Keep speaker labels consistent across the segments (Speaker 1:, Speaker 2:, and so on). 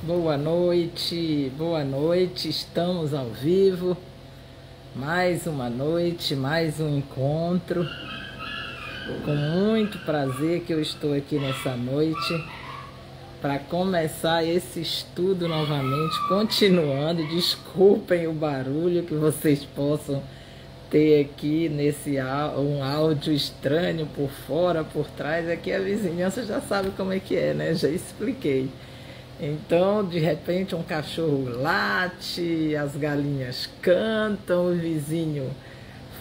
Speaker 1: boa noite, estamos ao vivo, mais uma noite, mais um encontro, com muito prazer que eu estou aqui nessa noite, para começar esse estudo novamente, continuando, desculpem o barulho que vocês possam ter aqui nesse um áudio estranho por fora, por trás, aqui a vizinhança já sabe como é que é, né? Já expliquei. Então, de repente, um cachorro late, as galinhas cantam, o vizinho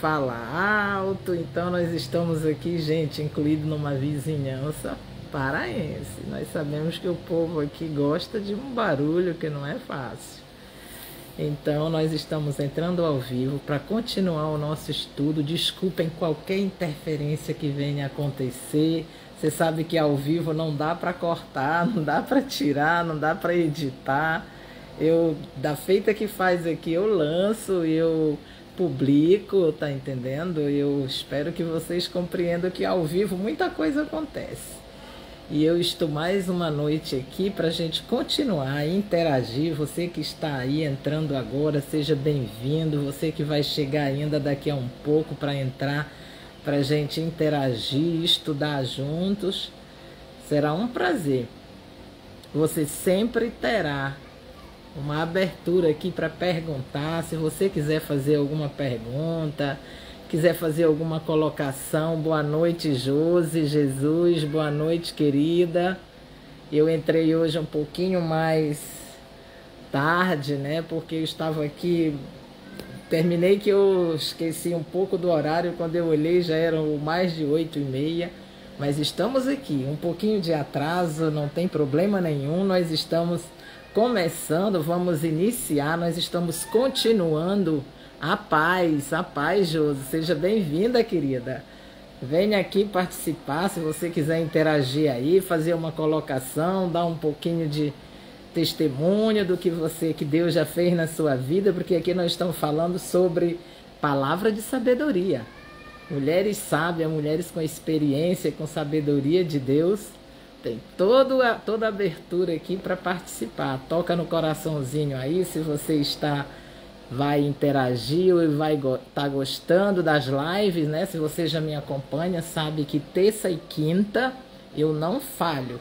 Speaker 1: fala alto. Então, nós estamos aqui, gente, incluído numa vizinhança paraense. Nós sabemos que o povo aqui gosta de um barulho que não é fácil. Então, nós estamos entrando ao vivo para continuar o nosso estudo. Desculpem qualquer interferência que venha a acontecer. Você sabe que ao vivo não dá para cortar, não dá para tirar, não dá para editar. Da feita que faz aqui, eu lanço, eu publico, tá entendendo? Eu espero que vocês compreendam que ao vivo muita coisa acontece. E eu estou mais uma noite aqui para a gente continuar a interagir. Você que está aí entrando agora, seja bem-vindo. Você que vai chegar ainda daqui a um pouco para entrar, para a gente interagir, estudar juntos. Será um prazer. Você sempre terá uma abertura aqui para perguntar. Se você quiser fazer alguma pergunta, quiser fazer alguma colocação. Boa noite, Josi, Jesus, boa noite, querida. Eu entrei hoje um pouquinho mais tarde, né? Porque eu estava aqui, terminei que eu esqueci um pouco do horário, quando eu olhei já eram mais de 8h30, mas estamos aqui, um pouquinho de atraso, não tem problema nenhum, nós estamos começando, vamos iniciar, nós estamos continuando. A paz, Josi, seja bem-vinda, querida. Venha aqui participar, se você quiser interagir aí, fazer uma colocação, dar um pouquinho de testemunho do que Deus já fez na sua vida, porque aqui nós estamos falando sobre palavra de sabedoria. Mulheres sábias, mulheres com experiência, com sabedoria de Deus, tem toda a abertura aqui para participar. Toca no coraçãozinho aí, se você vai interagir ou vai estar gostando das lives, né? Se você já me acompanha, sabe que terça e quinta eu não falho.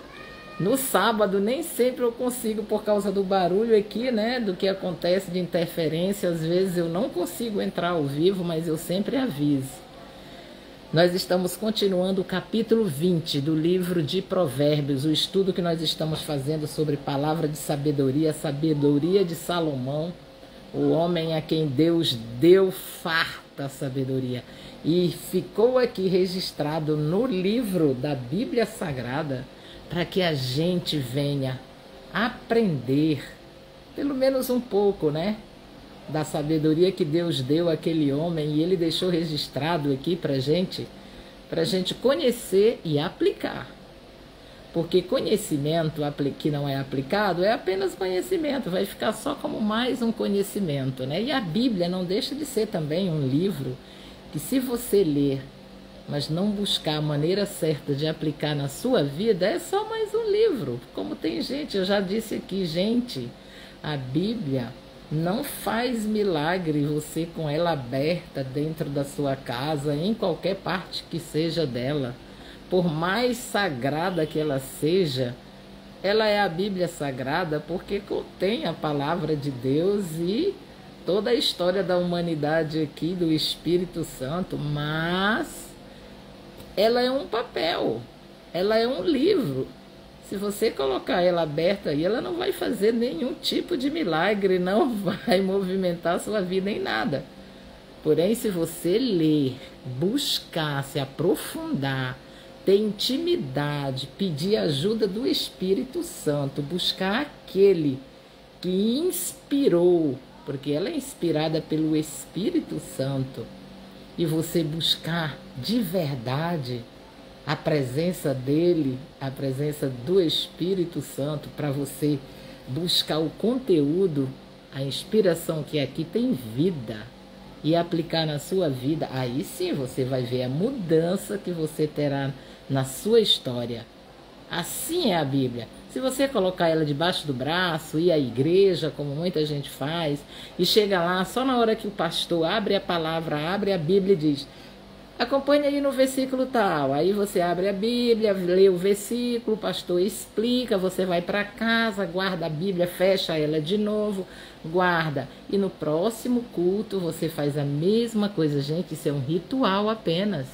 Speaker 1: No sábado nem sempre eu consigo, por causa do barulho aqui, né? Do que acontece de interferência, às vezes eu não consigo entrar ao vivo, mas eu sempre aviso. Nós estamos continuando o capítulo 20 do livro de Provérbios, o estudo que nós estamos fazendo sobre palavra de sabedoria, a sabedoria de Salomão, o homem a quem Deus deu farta sabedoria. E ficou aqui registrado no livro da Bíblia Sagrada para que a gente venha aprender, pelo menos um pouco, né? Da sabedoria que Deus deu àquele homem, e ele deixou registrado aqui para gente conhecer e aplicar. Porque conhecimento que não é aplicado é apenas conhecimento, vai ficar só como mais um conhecimento, né? E a Bíblia não deixa de ser também um livro que, se você ler, mas não buscar a maneira certa de aplicar na sua vida, é só mais um livro. Como tem gente, eu já disse aqui, gente, a Bíblia não faz milagre você com ela aberta dentro da sua casa, em qualquer parte que seja dela. Por mais sagrada que ela seja, ela é a Bíblia Sagrada porque contém a palavra de Deus e toda a história da humanidade aqui, do Espírito Santo, mas ela é um papel, ela é um livro. Se você colocar ela aberta aí, ela não vai fazer nenhum tipo de milagre, não vai movimentar a sua vida em nada. Porém, se você ler, buscar, se aprofundar, ter intimidade, pedir ajuda do Espírito Santo, buscar aquele que inspirou, porque ela é inspirada pelo Espírito Santo, e você buscar de verdade a presença dele, a presença do Espírito Santo, para você buscar o conteúdo, a inspiração que aqui tem vida, e aplicar na sua vida, aí sim você vai ver a mudança que você terá na sua história. Assim é a Bíblia. Se você colocar ela debaixo do braço, ir à igreja, como muita gente faz, e chega lá só na hora que o pastor abre a palavra, abre a Bíblia e diz: acompanhe aí no versículo tal. Aí você abre a Bíblia, lê o versículo, o pastor explica, você vai para casa, guarda a Bíblia, fecha ela de novo, guarda. E no próximo culto você faz a mesma coisa. Gente, isso é um ritual apenas.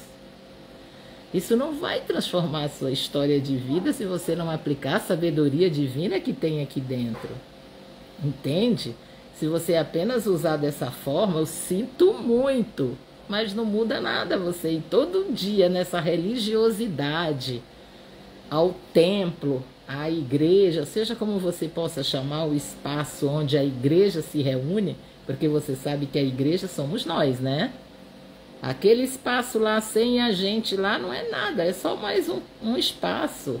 Speaker 1: Isso não vai transformar a sua história de vida se você não aplicar a sabedoria divina que tem aqui dentro. Entende? Se você apenas usar dessa forma, eu sinto muito. Mas não muda nada você ir todo dia nessa religiosidade ao templo, à igreja, seja como você possa chamar o espaço onde a igreja se reúne, porque você sabe que a igreja somos nós, né? Aquele espaço lá sem a gente lá não é nada, é só mais um espaço,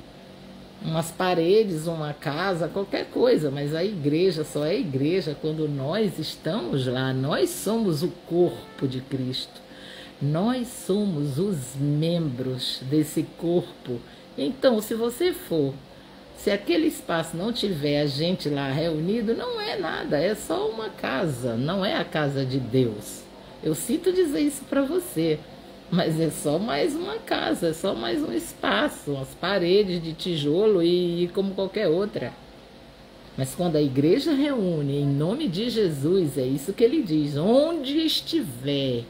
Speaker 1: umas paredes, uma casa, qualquer coisa, mas a igreja só é igreja quando nós estamos lá, nós somos o corpo de Cristo, nós somos os membros desse corpo. Então, se você for, se aquele espaço não tiver a gente lá reunido, não é nada, é só uma casa, não é a casa de Deus. Eu sinto dizer isso para você, mas é só mais uma casa, é só mais um espaço, umas paredes de tijolo e como qualquer outra. Mas quando a igreja reúne em nome de Jesus, é isso que ele diz: onde estiver,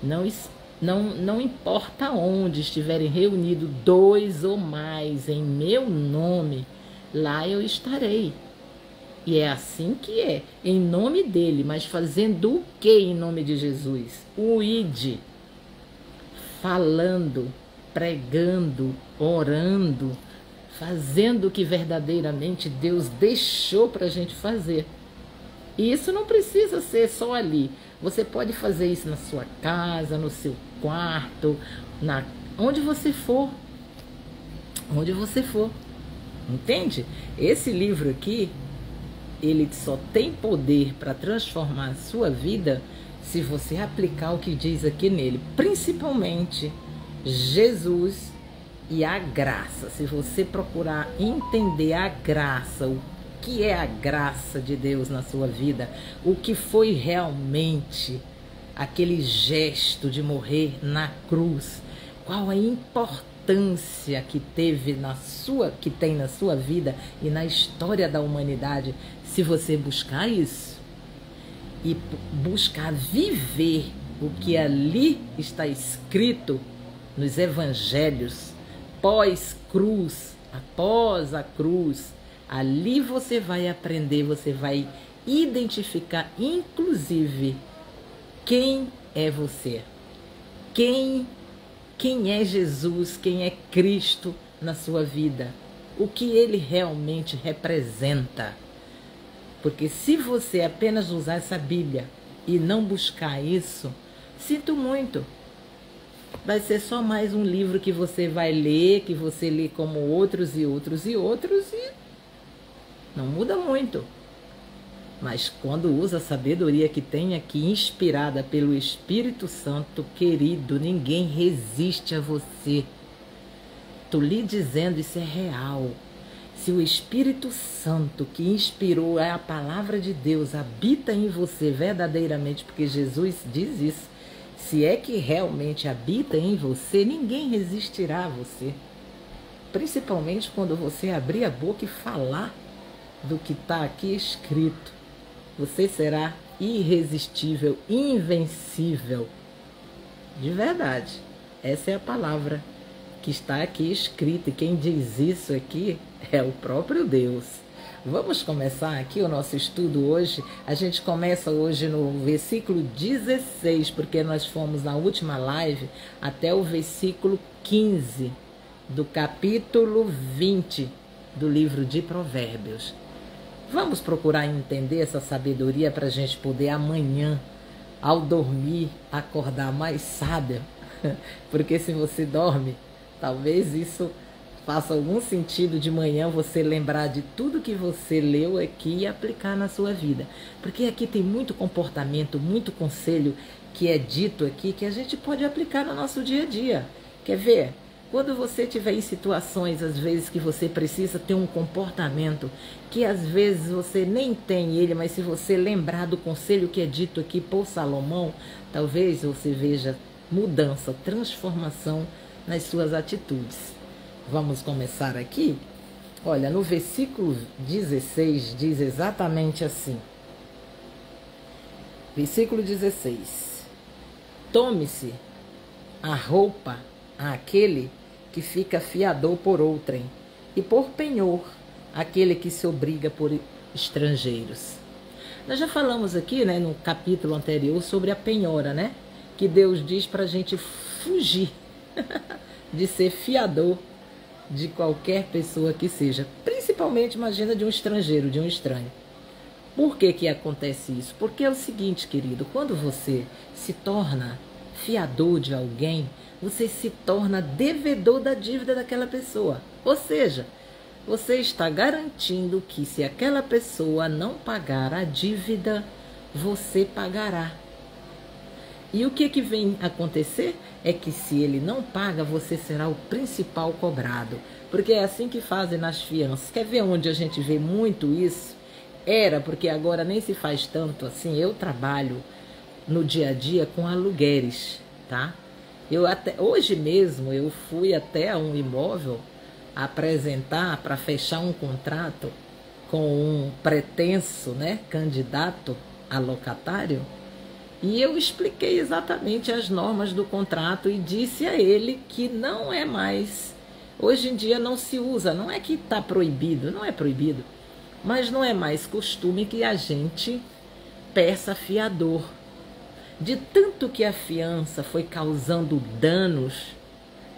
Speaker 1: não importa onde estiverem reunidos 2 ou mais em meu nome, lá eu estarei. E é assim que é, em nome dele, mas fazendo o que em nome de Jesus? O ide, falando, pregando, orando, fazendo o que verdadeiramente Deus deixou para a gente fazer. E isso não precisa ser só ali. Você pode fazer isso na sua casa, no seu quarto, onde você for. Onde você for. Entende? Esse livro aqui, ele só tem poder para transformar a sua vida se você aplicar o que diz aqui nele. Principalmente Jesus e a graça. Se você procurar entender a graça, o que é a graça de Deus na sua vida, o que foi realmente aquele gesto de morrer na cruz, qual a importância que tem na sua vida e na história da humanidade. Se você buscar isso e buscar viver o que ali está escrito nos evangelhos, pós-cruz, após a cruz, ali você vai aprender, você vai identificar, inclusive, quem é você, quem é Jesus, quem é Cristo na sua vida, o que ele realmente representa. Porque se você apenas usar essa Bíblia e não buscar isso, sinto muito. Vai ser só mais um livro que você vai ler, que você lê como outros e outros e outros, e não muda muito. Mas quando usa a sabedoria que tem aqui, inspirada pelo Espírito Santo, querido, ninguém resiste a você. Estou lhe dizendo, isso é real. Se o Espírito Santo que inspirou a palavra de Deus habita em você verdadeiramente, porque Jesus diz isso, se é que realmente habita em você, ninguém resistirá a você. Principalmente quando você abrir a boca e falar do que está aqui escrito. Você será irresistível, invencível. De verdade. Essa é a palavra que está aqui escrita. E quem diz isso aqui é o próprio Deus. Vamos começar aqui o nosso estudo hoje. A gente começa hoje no versículo 16, porque nós fomos na última live até o versículo 15 do capítulo 20 do livro de Provérbios. Vamos procurar entender essa sabedoria para a gente poder amanhã, ao dormir, acordar mais sábio. Porque se você dorme, talvez isso faça algum sentido de manhã você lembrar de tudo que você leu aqui e aplicar na sua vida. Porque aqui tem muito comportamento, muito conselho que é dito aqui que a gente pode aplicar no nosso dia a dia. Quer ver? Quando você estiver em situações, às vezes, que você precisa ter um comportamento que às vezes você nem tem ele, mas se você lembrar do conselho que é dito aqui por Salomão, talvez você veja mudança, transformação nas suas atitudes. Vamos começar aqui? Olha, no versículo 16 diz exatamente assim. Versículo 16. Tome-se a roupa àquele que fica fiador por outrem, e por penhor aquele que se obriga por estrangeiros. Nós já falamos aqui, né, no capítulo anterior sobre a penhora, né? Que Deus diz para a gente fugir de ser fiador de qualquer pessoa que seja. Principalmente, imagina, de um estrangeiro, de um estranho. Por que que acontece isso? Porque é o seguinte, querido, quando você se torna fiador de alguém, você se torna devedor da dívida daquela pessoa. Ou seja, você está garantindo que se aquela pessoa não pagar a dívida, você pagará. E o que vem acontecer é que se ele não paga, você será o principal cobrado. Porque é assim que fazem nas fianças. Quer ver onde a gente vê muito isso? Era, porque agora nem se faz tanto assim. Eu trabalho no dia a dia com aluguéis, tá? Hoje mesmo eu fui até um imóvel apresentar para fechar um contrato com um pretenso, né, candidato a locatário, e eu expliquei exatamente as normas do contrato e disse a ele que não é mais, hoje em dia não se usa, não é que está proibido, não é proibido, mas não é mais costume que a gente peça fiador. De tanto que a fiança foi causando danos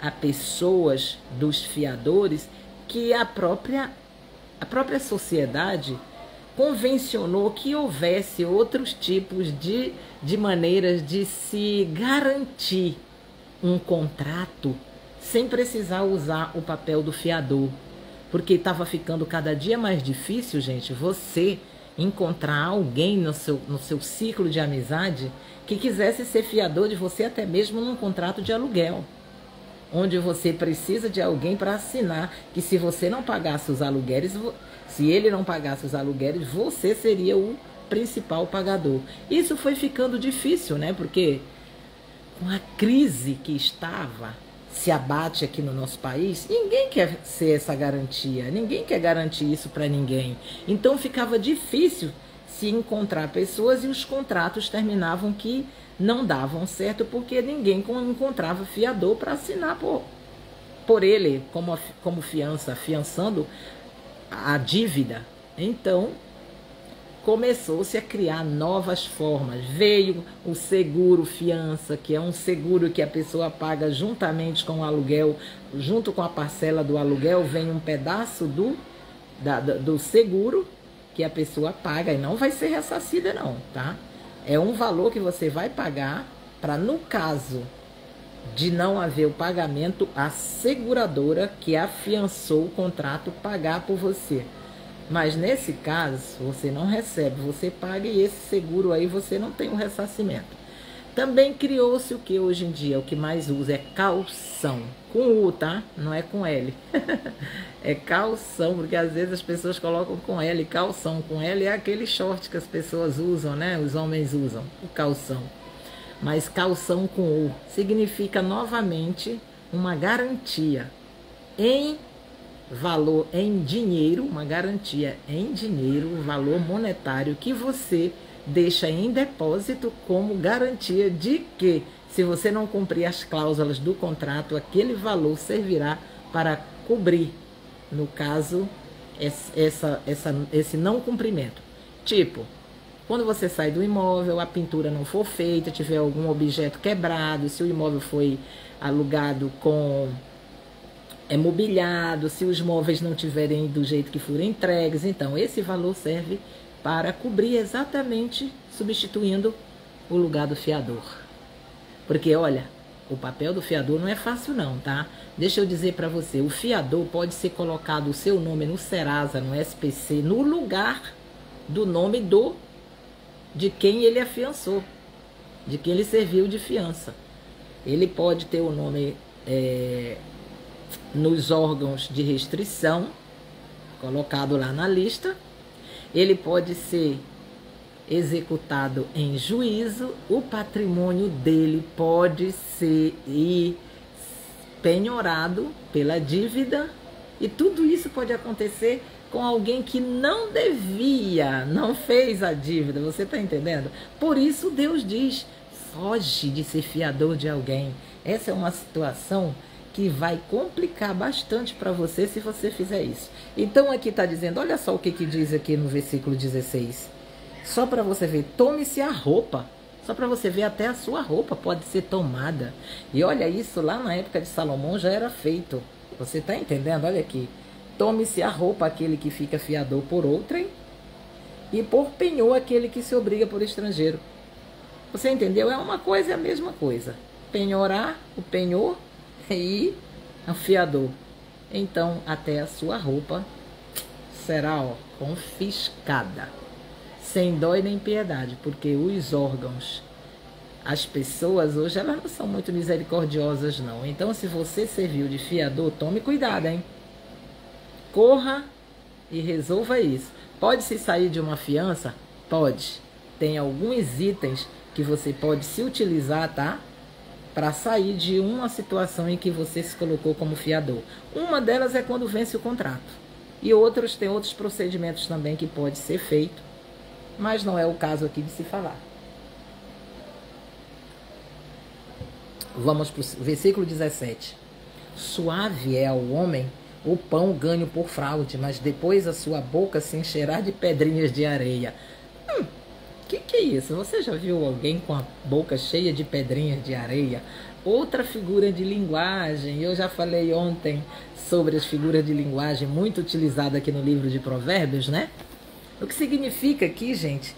Speaker 1: a pessoas dos fiadores, que a própria sociedade convencionou que houvesse outros tipos de maneiras de se garantir um contrato sem precisar usar o papel do fiador. Porque estava ficando cada dia mais difícil, gente, você encontrar alguém no seu ciclo de amizade que quisesse ser fiador de você, até mesmo num contrato de aluguel, onde você precisa de alguém para assinar que se você não pagasse os aluguéis, se ele não pagasse os aluguéis, você seria o principal pagador. Isso foi ficando difícil, né? Porque com a crise que se abate aqui no nosso país, ninguém quer ser essa garantia, ninguém quer garantir isso para ninguém. Então ficava difícil se encontrar pessoas e os contratos terminavam que não davam certo porque ninguém encontrava fiador para assinar por ele como fiança, afiançando a dívida. Então começou-se a criar novas formas. Veio o seguro fiança, que é um seguro que a pessoa paga juntamente com o aluguel, junto com a parcela do aluguel, vem um pedaço do seguro que a pessoa paga e não vai ser ressarcida não, tá? É um valor que você vai pagar para, no caso de não haver o pagamento, a seguradora que afiançou o contrato pagar por você. Mas nesse caso, você não recebe, você paga e esse seguro aí você não tem um ressarcimento. Também criou-se o que hoje em dia, o que mais usa é calção. Com U, tá? Não é com L. É calção, porque às vezes as pessoas colocam com L, calção. Com L é aquele short que as pessoas usam, né? Os homens usam, o calção. Mas calção com U significa novamente uma garantia em valor, em dinheiro, uma garantia em dinheiro, um valor monetário que você deixa em depósito como garantia de que, se você não cumprir as cláusulas do contrato, aquele valor servirá para cobrir, no caso, esse não cumprimento. Tipo, quando você sai do imóvel, a pintura não for feita, tiver algum objeto quebrado, se o imóvel foi alugado mobiliado, se os móveis não tiverem do jeito que foram entregues, então esse valor serve para cobrir exatamente, substituindo o lugar do fiador. Porque, olha, o papel do fiador não é fácil não, tá? Deixa eu dizer para você, o fiador pode ser colocado o seu nome no Serasa, no SPC, no lugar do nome de quem ele afiançou, de quem ele serviu de fiança. Ele pode ter o nome nos órgãos de restrição, colocado lá na lista. Ele pode ser executado em juízo, o patrimônio dele pode ser penhorado pela dívida, e tudo isso pode acontecer com alguém que não devia, não fez a dívida, você está entendendo? Por isso Deus diz, foge de ser fiador de alguém. Essa é uma situação que vai complicar bastante para você se você fizer isso. Então aqui está dizendo, olha só o que diz aqui no versículo 16. Só para você ver, tome-se a roupa. Só para você ver, até a sua roupa pode ser tomada. E olha, isso lá na época de Salomão já era feito. Você está entendendo? Olha aqui. Tome-se a roupa aquele que fica fiador por outrem, e por penhor aquele que se obriga por estrangeiro. Você entendeu? É uma coisa e a mesma coisa. Penhorar, o penhor e o fiador. Então, até a sua roupa será confiscada. Sem dó e nem piedade, porque os órgãos, as pessoas hoje, elas não são muito misericordiosas, não. Então, se você serviu de fiador, tome cuidado, hein? Corra e resolva isso. Pode-se sair de uma fiança? Pode. Tem alguns itens que você pode se utilizar, tá? Para sair de uma situação em que você se colocou como fiador. Uma delas é quando vence o contrato. E tem outros procedimentos também que pode ser feito, mas não é o caso aqui de se falar. Vamos para o versículo 17. Suave é ao homem o pão ganho por fraude, mas depois a sua boca se encherá de pedrinhas de areia. Que é isso? Você já viu alguém com a boca cheia de pedrinhas de areia? Outra figura de linguagem. Eu já falei ontem sobre as figuras de linguagem muito utilizadas aqui no livro de Provérbios, né? O que significa aqui, gente?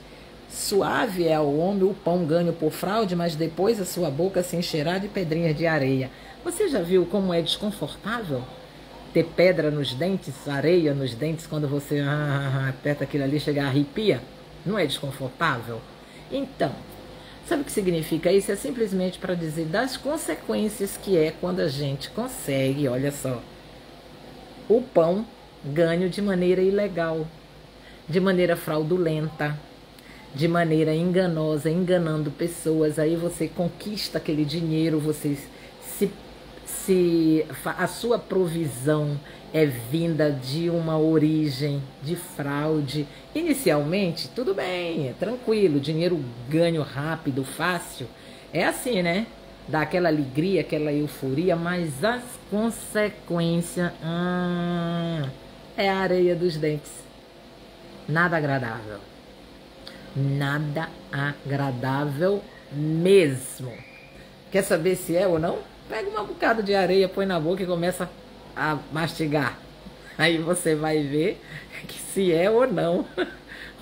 Speaker 1: Suave é ao homem o pão ganho por fraude, mas depois a sua boca se encherá de pedrinhas de areia. Você já viu como é desconfortável ter pedra nos dentes, areia nos dentes, quando você aperta aquilo ali, chega a arrepia? Não é desconfortável? Então, sabe o que significa isso? É simplesmente para dizer das consequências que é quando a gente consegue, olha só, o pão ganho de maneira ilegal, de maneira fraudulenta, de maneira enganosa, enganando pessoas. Aí você conquista aquele dinheiro, você a sua provisão é vinda de uma origem de fraude. Inicialmente, tudo bem, é tranquilo, dinheiro ganho rápido, fácil. É assim, né? Dá aquela alegria, aquela euforia, mas as consequências é a areia dos dentes. Nada agradável. Nada agradável mesmo. Quer saber se é ou não? Pega uma bocada de areia, põe na boca e começa a mastigar. Aí você vai ver que se é ou não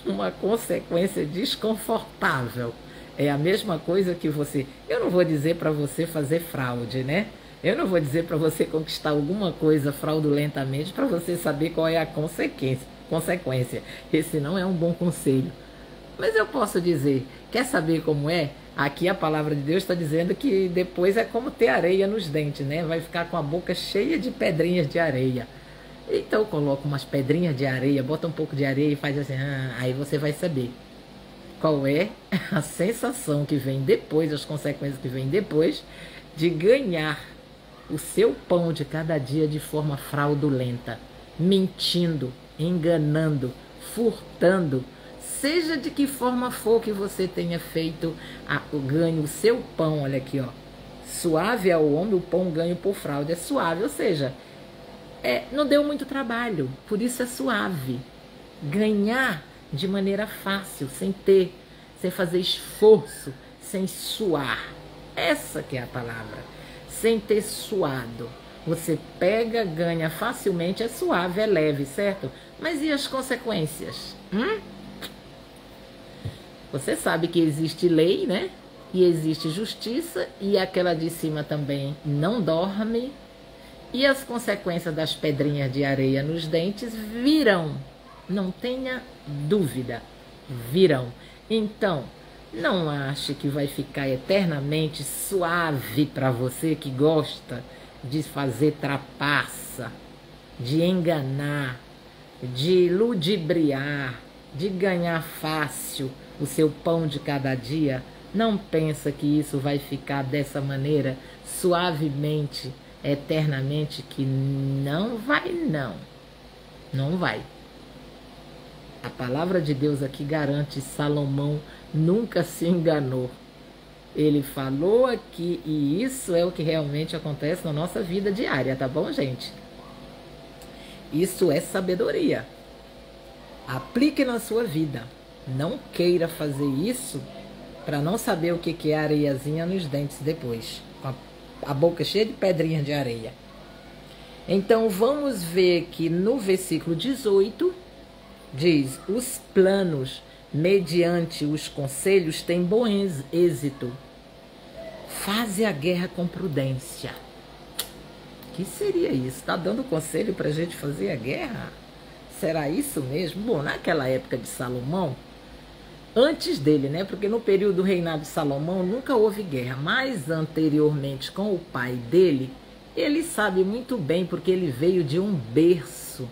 Speaker 1: uma consequência desconfortável. É a mesma coisa que você... Eu não vou dizer para você fazer fraude, né? Eu não vou dizer para você conquistar alguma coisa fraudulentamente para você saber qual é a consequência. Esse não é um bom conselho. Mas eu posso dizer, quer saber como é? Aqui a palavra de Deus está dizendo que depois é como ter areia nos dentes, né? Vai ficar com a boca cheia de pedrinhas de areia. Então coloca umas pedrinhas de areia, bota um pouco de areia e faz assim, aí você vai saber qual é a sensação que vem depois, as consequências que vêm depois de ganhar o seu pão de cada dia de forma fraudulenta, mentindo, enganando, furtando. Seja de que forma for que você tenha feito o ganho, o seu pão, olha aqui, ó. Suave é o homem, o pão ganho por fraude. É suave, ou seja, não deu muito trabalho, por isso é suave. Ganhar de maneira fácil, sem fazer esforço, sem suar. Essa que é a palavra. Sem ter suado. Você pega, ganha facilmente, é suave, é leve, certo? Mas e as consequências? Você sabe que existe lei, né? E existe justiça, e aquela de cima também não dorme. E as consequências das pedrinhas de areia nos dentes virão. Não tenha dúvida, virão. Então, não ache que vai ficar eternamente suave para você que gosta de fazer trapaça, de enganar, de ludibriar, de ganhar fácil o seu pão de cada dia, não pensa que isso vai ficar dessa maneira, suavemente, eternamente, que não vai não. Não vai. A palavra de Deus aqui garante, Salomão nunca se enganou. Ele falou aqui e isso é o que realmente acontece na nossa vida diária, tá bom, gente? Isso é sabedoria. Aplique na sua vida. Não queira fazer isso para não saber o que é areiazinha nos dentes depois, com a boca cheia de pedrinhas de areia. Então vamos ver que no versículo 18 diz: os planos mediante os conselhos têm bom êxito. Faze a guerra com prudência. O que seria isso? Está dando conselho para a gente fazer a guerra? Será isso mesmo? Bom, naquela época de Salomão, antes dele, né? Porque no período do reinado de Salomão nunca houve guerra, mas anteriormente com o pai dele, ele sabe muito bem porque ele veio de um berço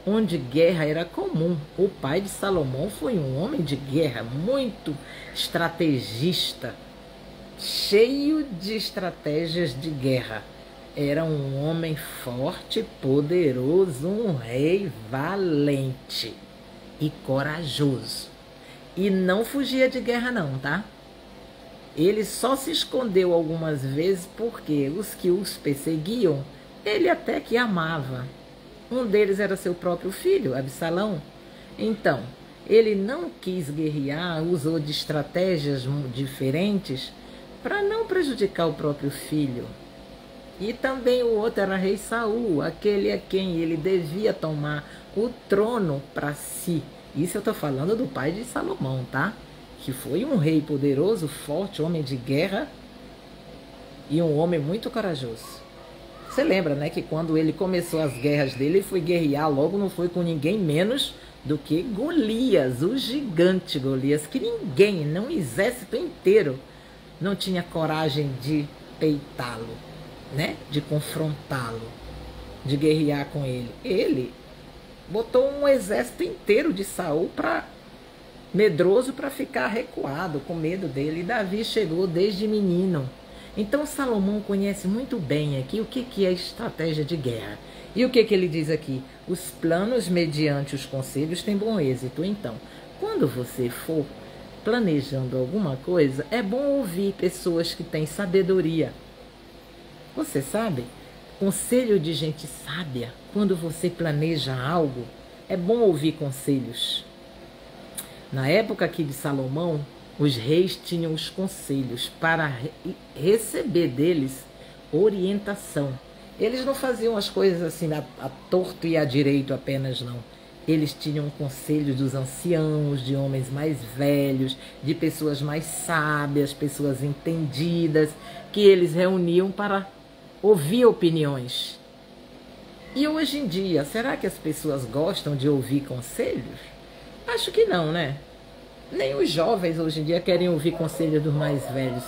Speaker 1: onde guerra era comum. O pai de Salomão foi um homem de guerra, muito estrategista, cheio de estratégias de guerra. Era um homem forte, poderoso, um rei valente e corajoso. E não fugia de guerra não, tá? Ele só se escondeu algumas vezes porque os que os perseguiam, ele até que amava. Um deles era seu próprio filho, Absalão. Então, ele não quis guerrear, usou de estratégias diferentes para não prejudicar o próprio filho. E também o outro era rei Saul, aquele a quem ele devia tomar o trono para si. Isso eu estou falando do pai de Salomão, tá? Que foi um rei poderoso, forte, homem de guerra e um homem muito corajoso. Você lembra, né, que quando ele começou as guerras dele, ele foi guerrear logo, não foi com ninguém menos do que Golias, o gigante Golias, que ninguém, não um exército inteiro, não tinha coragem de peitá-lo, né, de confrontá-lo, de guerrear com ele. Ele botou um exército inteiro de Saul medroso para ficar recuado, com medo dele. E Davi chegou desde menino. Então Salomão conhece muito bem aqui o que é estratégia de guerra. E o que ele diz aqui? Os planos mediante os conselhos têm bom êxito. Então, quando você for planejando alguma coisa, é bom ouvir pessoas que têm sabedoria. Você sabe? Conselho de gente sábia. Quando você planeja algo, é bom ouvir conselhos. Na época aqui de Salomão, os reis tinham os conselhos para receber deles orientação. Eles não faziam as coisas assim a torto e a direito apenas, não. Eles tinham conselhos dos anciãos, de homens mais velhos, de pessoas mais sábias, pessoas entendidas, que eles reuniam para ouvir opiniões. E hoje em dia, será que as pessoas gostam de ouvir conselhos? Acho que não, né? Nem os jovens hoje em dia querem ouvir conselhos dos mais velhos.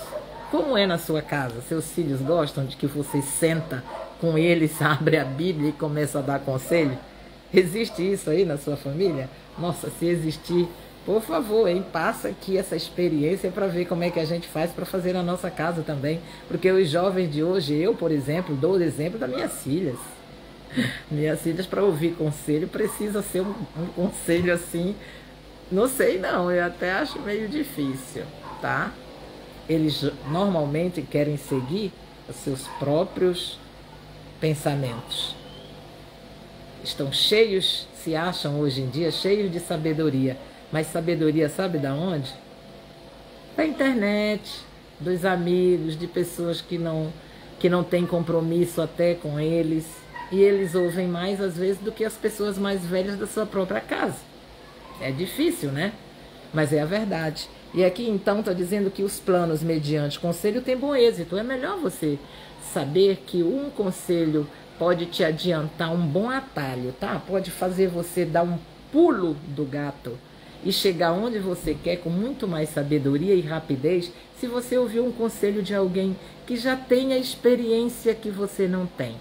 Speaker 1: Como é na sua casa? Seus filhos gostam de que você senta com eles, abre a Bíblia e começa a dar conselho? Existe isso aí na sua família? Nossa, se existir, por favor, hein, passa aqui essa experiência para ver como é que a gente faz para fazer na nossa casa também. Porque os jovens de hoje, eu, por exemplo, dou o exemplo das minhas filhas. Minhas filhas, para ouvir conselho, precisa ser um conselho assim, não sei não, eu até acho meio difícil, tá? Eles normalmente querem seguir os seus próprios pensamentos. Estão cheios, se acham hoje em dia, cheios de sabedoria. Mas sabedoria sabe da onde? Da internet, dos amigos, de pessoas que não têm compromisso até com eles. E eles ouvem mais, às vezes, do que as pessoas mais velhas da sua própria casa. É difícil, né? Mas é a verdade. E aqui, então, está dizendo que os planos mediante conselho têm bom êxito. É melhor você saber que um conselho pode te adiantar um bom atalho, tá? Pode fazer você dar um pulo do gato e chegar onde você quer com muito mais sabedoria e rapidez se você ouvir um conselho de alguém que já tem a experiência que você não tem.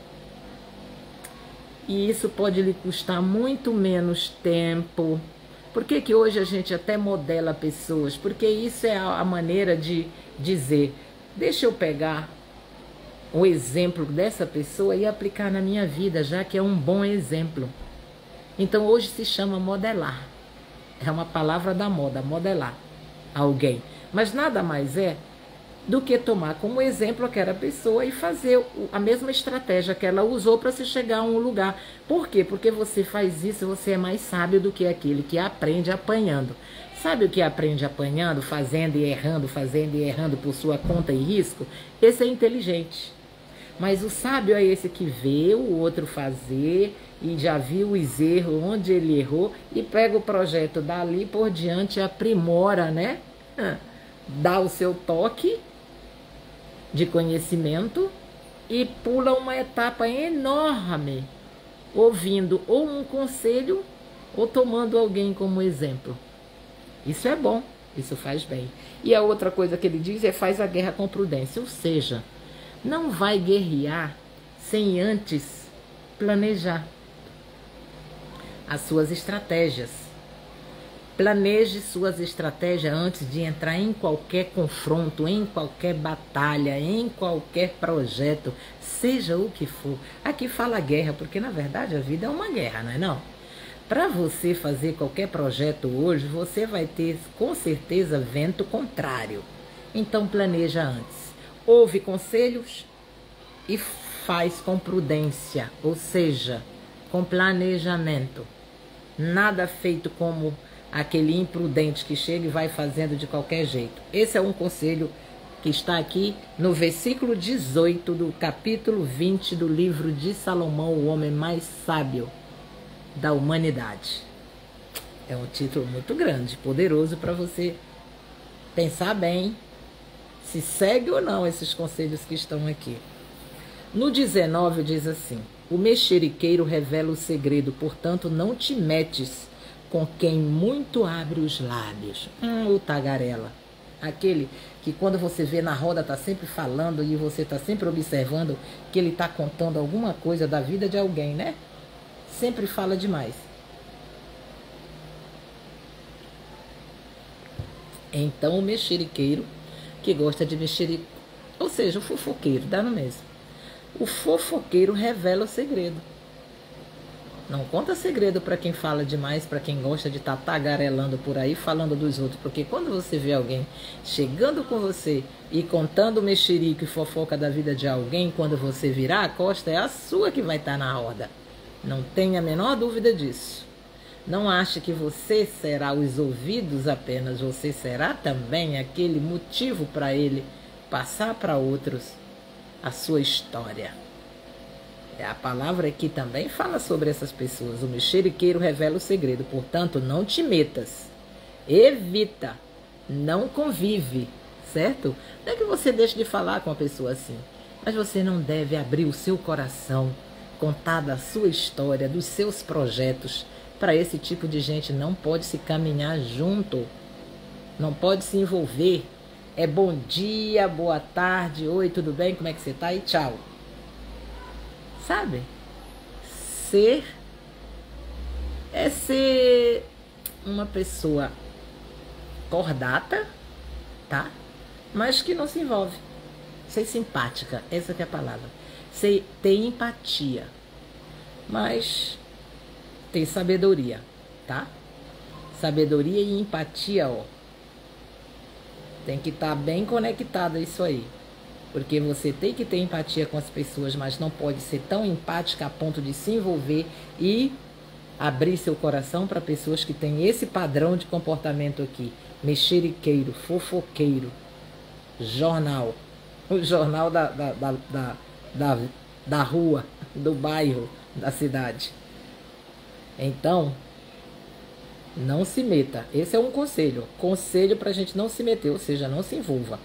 Speaker 1: E isso pode lhe custar muito menos tempo. Por que que hoje a gente até modela pessoas? Porque isso é a maneira de dizer, deixa eu pegar o exemplo dessa pessoa e aplicar na minha vida, já que é um bom exemplo. Então hoje se chama modelar. É uma palavra da moda, modelar alguém. Mas nada mais é do que tomar como exemplo aquela pessoa e fazer a mesma estratégia que ela usou para se chegar a um lugar. Por quê? Porque você faz isso, você é mais sábio do que aquele que aprende apanhando. Sabe o que aprende apanhando, fazendo e errando por sua conta e risco? Esse é inteligente. Mas o sábio é esse que vê o outro fazer e já viu os erros, onde ele errou, e pega o projeto dali por diante, aprimora, né? Dá o seu toque de conhecimento e pula uma etapa enorme, ouvindo ou um conselho ou tomando alguém como exemplo. Isso é bom, isso faz bem. E a outra coisa que ele diz é: faz a guerra com prudência, ou seja, não vai guerrear sem antes planejar as suas estratégias. Planeje suas estratégias antes de entrar em qualquer confronto, em qualquer batalha, em qualquer projeto, seja o que for. Aqui fala guerra, porque na verdade a vida é uma guerra, não é não? Para você fazer qualquer projeto hoje, você vai ter com certeza vento contrário. Então planeja antes. Ouve conselhos e faz com prudência, ou seja, com planejamento. Nada feito como aquele imprudente que chega e vai fazendo de qualquer jeito. Esse é um conselho que está aqui no versículo 18 do capítulo 20 do livro de Salomão, o homem mais sábio da humanidade. É um título muito grande, poderoso para você pensar bem se segue ou não esses conselhos que estão aqui. No 19 diz assim: o mexeriqueiro revela o segredo, portanto não te metes com quem muito abre os lábios. O tagarela. Aquele que quando você vê na roda está sempre falando e você está sempre observando que ele está contando alguma coisa da vida de alguém, né? Sempre fala demais. Então o mexeriqueiro que gosta de mexerico, ou seja, o fofoqueiro, dá no mesmo. O fofoqueiro revela o segredo. Não conta segredo para quem fala demais, para quem gosta de estar tagarelando por aí, falando dos outros. Porque quando você vê alguém chegando com você e contando mexerico e fofoca da vida de alguém, quando você virar a costa, é a sua que vai estar na roda. Não tenha a menor dúvida disso. Não ache que você será os ouvidos apenas, você será também aquele motivo para ele passar para outros a sua história. A palavra aqui também fala sobre essas pessoas. O mexeriqueiro revela o segredo, portanto, não te metas. Evita, não convive, certo? Não é que você deixe de falar com a pessoa assim, mas você não deve abrir o seu coração, contar da sua história, dos seus projetos. Para esse tipo de gente não pode se caminhar junto, não pode se envolver. É bom dia, boa tarde, oi, tudo bem, como é que você tá? E tchau. Sabe? Ser uma pessoa cordata, tá? Mas que não se envolve. Ser simpática, essa que é a palavra. Ter empatia, mas tem sabedoria, tá? Sabedoria e empatia, ó. Tem que estar bem conectado a isso aí. Porque você tem que ter empatia com as pessoas, mas não pode ser tão empática a ponto de se envolver e abrir seu coração para pessoas que têm esse padrão de comportamento aqui. Mexeriqueiro, fofoqueiro, jornal. O jornal da rua, do bairro, da cidade. Então, não se meta. Esse é um conselho. Conselho para a gente não se meter, ou seja, não se envolva.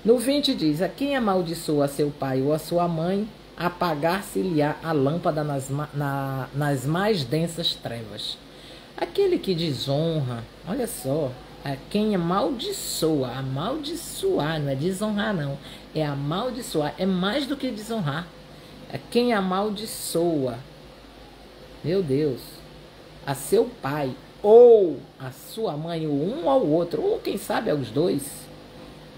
Speaker 1: No 20 diz: a quem amaldiçoa a seu pai ou a sua mãe, apagar-se-lhe a lâmpada nas mais densas trevas. Aquele que desonra, olha só, a quem amaldiçoa, amaldiçoar, não é desonrar não, é amaldiçoar, é mais do que desonrar. É quem amaldiçoa, meu Deus, a seu pai ou a sua mãe, ou um ao outro, ou quem sabe aos dois.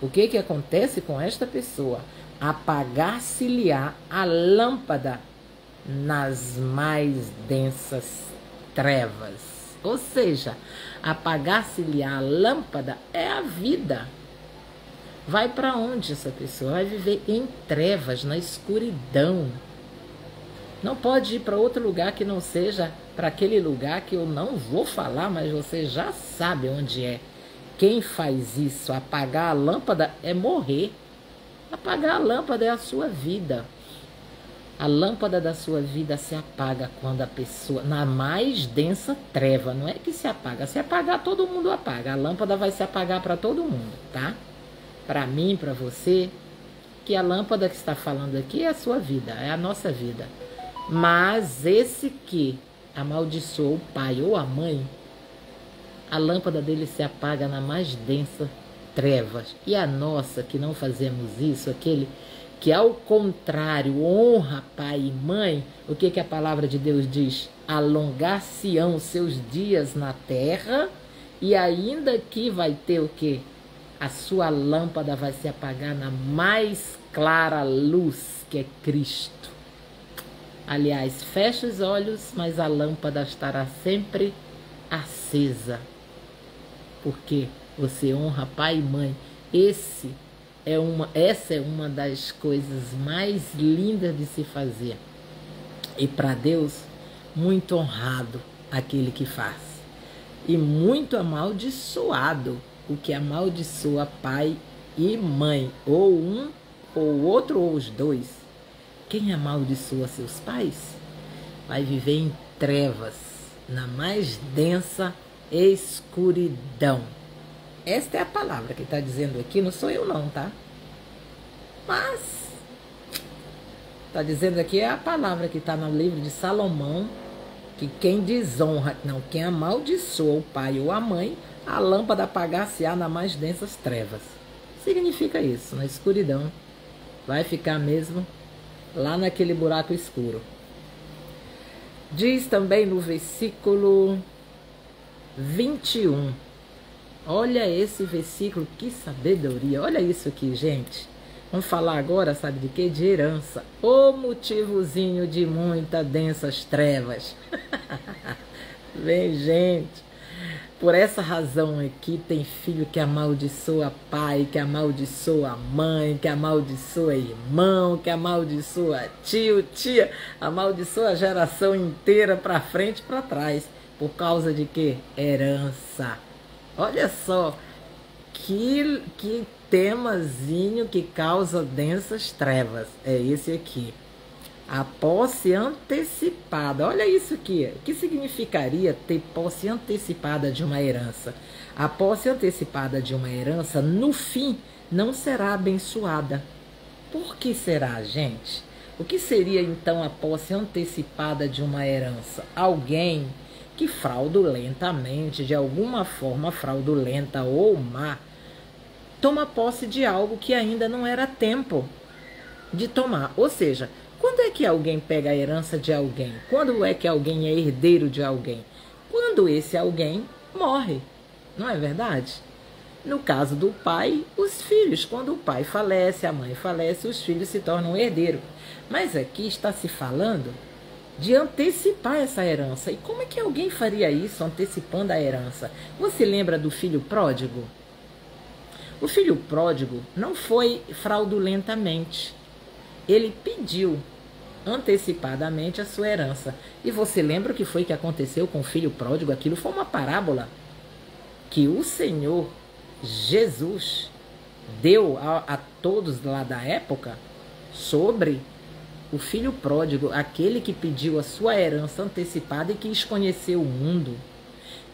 Speaker 1: O que que acontece com esta pessoa? Apagar-se-lhe-á a lâmpada nas mais densas trevas. Ou seja, apagar-se-lhe-á a lâmpada é a vida. Vai para onde essa pessoa? Vai viver em trevas, na escuridão. Não pode ir para outro lugar que não seja para aquele lugar que eu não vou falar, mas você já sabe onde é. Quem faz isso, apagar a lâmpada, é morrer. Apagar a lâmpada é a sua vida. A lâmpada da sua vida se apaga quando a pessoa, na mais densa treva, não é que se apaga. Se apagar, todo mundo apaga. A lâmpada vai se apagar para todo mundo, tá? Para mim, para você, que a lâmpada que está falando aqui é a sua vida, é a nossa vida. Mas esse que amaldiçoou o pai ou a mãe, a lâmpada dele se apaga na mais densa trevas. E a nossa, que não fazemos isso, aquele que ao contrário honra pai e mãe, o que a palavra de Deus diz? Alongar-se-ão seus dias na terra, e ainda que vai ter o quê? A sua lâmpada vai se apagar na mais clara luz, que é Cristo. Aliás, fecha os olhos, mas a lâmpada estará sempre acesa. Porque você honra pai e mãe. Essa é uma das coisas mais lindas de se fazer. E para Deus, muito honrado aquele que faz. E muito amaldiçoado o que amaldiçoa pai e mãe. Ou um, ou outro, ou os dois. Quem amaldiçoa seus pais vai viver em trevas, na mais densa escuridão. Esta é a palavra que está dizendo aqui, não sou eu não, tá? Mas está dizendo aqui é a palavra que está no livro de Salomão, que quem desonra, não, quem amaldiçoa o pai ou a mãe, a lâmpada apagar-se-á nas mais densas trevas. Significa isso, na escuridão. Vai ficar mesmo lá naquele buraco escuro. Diz também no versículo 21. Olha esse versículo, que sabedoria. Olha isso aqui, gente. Vamos falar agora, sabe de quê? De herança. O motivozinho de muitas densas trevas. Vem, gente. Por essa razão aqui, tem filho que amaldiçoa pai, que amaldiçoa mãe, que amaldiçoa irmão, que amaldiçoa tio, tia, amaldiçoa a geração inteira para frente e para trás. Por causa de quê? Herança. Olha só, que temazinho que causa densas trevas. É esse aqui. A posse antecipada. Olha isso aqui. O que significaria ter posse antecipada de uma herança? A posse antecipada de uma herança, no fim, não será abençoada. Por que será, gente? O que seria, então, a posse antecipada de uma herança? Alguém que fraudulentamente, de alguma forma fraudulenta ou má, toma posse de algo que ainda não era tempo de tomar. Ou seja, quando é que alguém pega a herança de alguém? Quando é que alguém é herdeiro de alguém? Quando esse alguém morre, não é verdade? No caso do pai, os filhos. Quando o pai falece, a mãe falece, os filhos se tornam herdeiros. Mas aqui está se falando de antecipar essa herança. E como é que alguém faria isso, antecipando a herança? Você lembra do filho pródigo? O filho pródigo não foi fraudulentamente. Ele pediu antecipadamente a sua herança. E você lembra o que foi que aconteceu com o filho pródigo? Aquilo foi uma parábola que o Senhor Jesus deu a todos lá da época sobre o filho pródigo, aquele que pediu a sua herança antecipada e quis conhecer o mundo.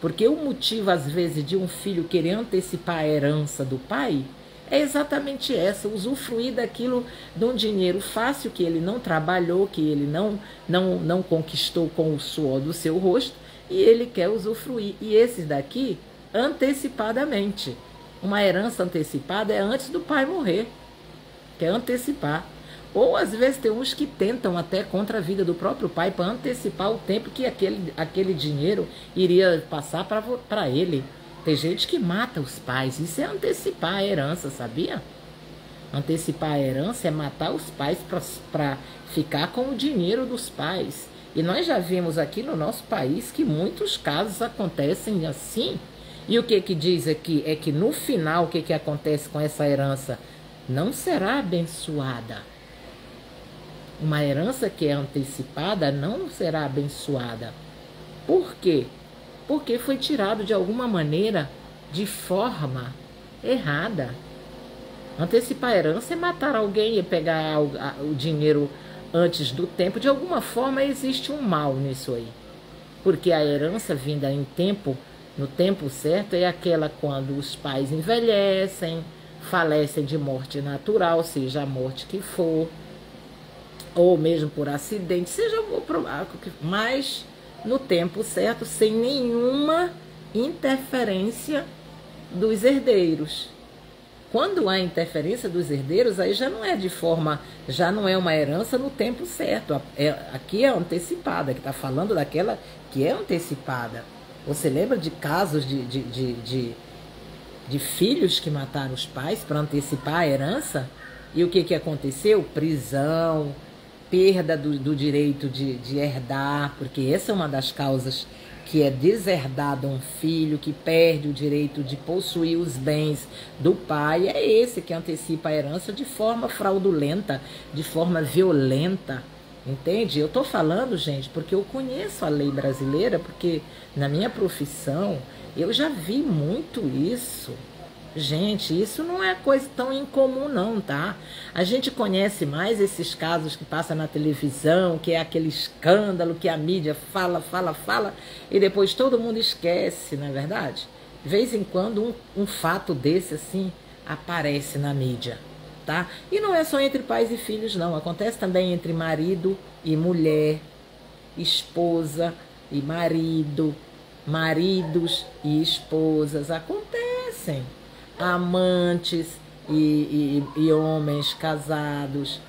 Speaker 1: Porque o motivo, às vezes, de um filho querer antecipar a herança do pai é exatamente essa, usufruir daquilo, de um dinheiro fácil que ele não trabalhou, que ele não conquistou com o suor do seu rosto, e ele quer usufruir. E esses daqui, antecipadamente. Uma herança antecipada é antes do pai morrer. Quer antecipar. Ou às vezes tem uns que tentam até contra a vida do próprio pai para antecipar o tempo que aquele dinheiro iria passar para ele. Tem gente que mata os pais. Isso é antecipar a herança, sabia? Antecipar a herança é matar os pais para ficar com o dinheiro dos pais. E nós já vimos aqui no nosso país que muitos casos acontecem assim. E o que diz aqui é que no final o que acontece com essa herança? Não será abençoada. Uma herança que é antecipada não será abençoada. Por quê? Porque foi tirado de alguma maneira, de forma errada. Antecipar a herança é matar alguém e pegar o dinheiro antes do tempo. De alguma forma existe um mal nisso aí. Porque a herança vinda no tempo certo, é aquela quando os pais envelhecem, falecem de morte natural, seja a morte que for, ou mesmo por acidente, seja mas no tempo certo, sem nenhuma interferência dos herdeiros. Quando há interferência dos herdeiros, aí já não é uma herança no tempo certo. Aqui é antecipada, que está falando daquela que é antecipada. Você lembra de casos de filhos que mataram os pais para antecipar a herança? E o que aconteceu? Prisão, perda do direito de herdar, porque essa é uma das causas que é deserdado um filho, que perde o direito de possuir os bens do pai. É esse que antecipa a herança de forma fraudulenta, de forma violenta. Entende? Eu estou falando, gente, porque eu conheço a lei brasileira, porque na minha profissão eu já vi muito isso. Gente, isso não é coisa tão incomum não, tá? A gente conhece mais esses casos que passam na televisão, que é aquele escândalo que a mídia fala, e depois todo mundo esquece, não é verdade? De vez em quando um fato desse assim aparece na mídia, tá? E não é só entre pais e filhos não, acontece também entre marido e mulher, esposa e marido, maridos e esposas, acontecem. Amantes e homens casados.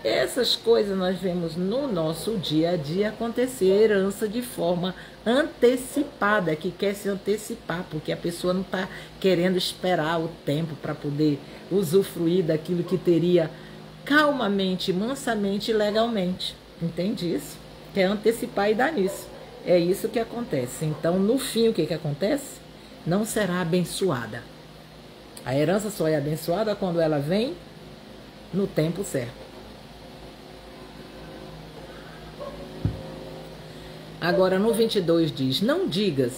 Speaker 1: Essas coisas nós vemos no nosso dia a dia acontecer, herança de forma antecipada, que quer se antecipar, porque a pessoa não está querendo esperar o tempo para poder usufruir daquilo que teria calmamente, mansamente e legalmente. Entende isso? Quer antecipar e dar nisso. É isso que acontece. Então, no fim, o que acontece? Não será abençoada. A herança só é abençoada quando ela vem no tempo certo. Agora no 22 diz: não digas,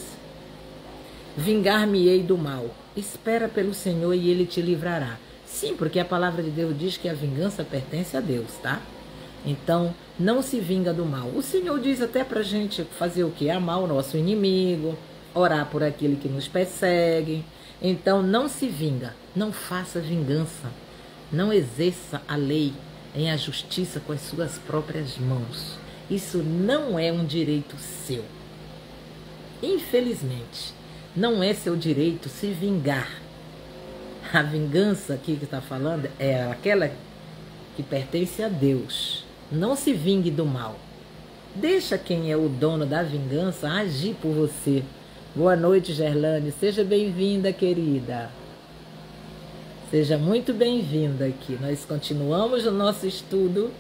Speaker 1: vingar-me-ei do mal. Espera pelo Senhor e Ele te livrará. Sim, porque a palavra de Deus diz que a vingança pertence a Deus, tá? Então, não se vinga do mal. O Senhor diz até pra gente fazer o quê? Amar o nosso inimigo, orar por aquele que nos persegue. Então, não se vinga, não faça vingança, não exerça a lei em a justiça com as suas próprias mãos. Isso não é um direito seu. Infelizmente, não é seu direito se vingar. A vingança aqui que está falando é aquela que pertence a Deus. Não se vingue do mal. Deixa quem é o dono da vingança agir por você. Boa noite, Gerlane. Seja bem-vinda, querida. Seja muito bem-vinda aqui. Nós continuamos o nosso estudo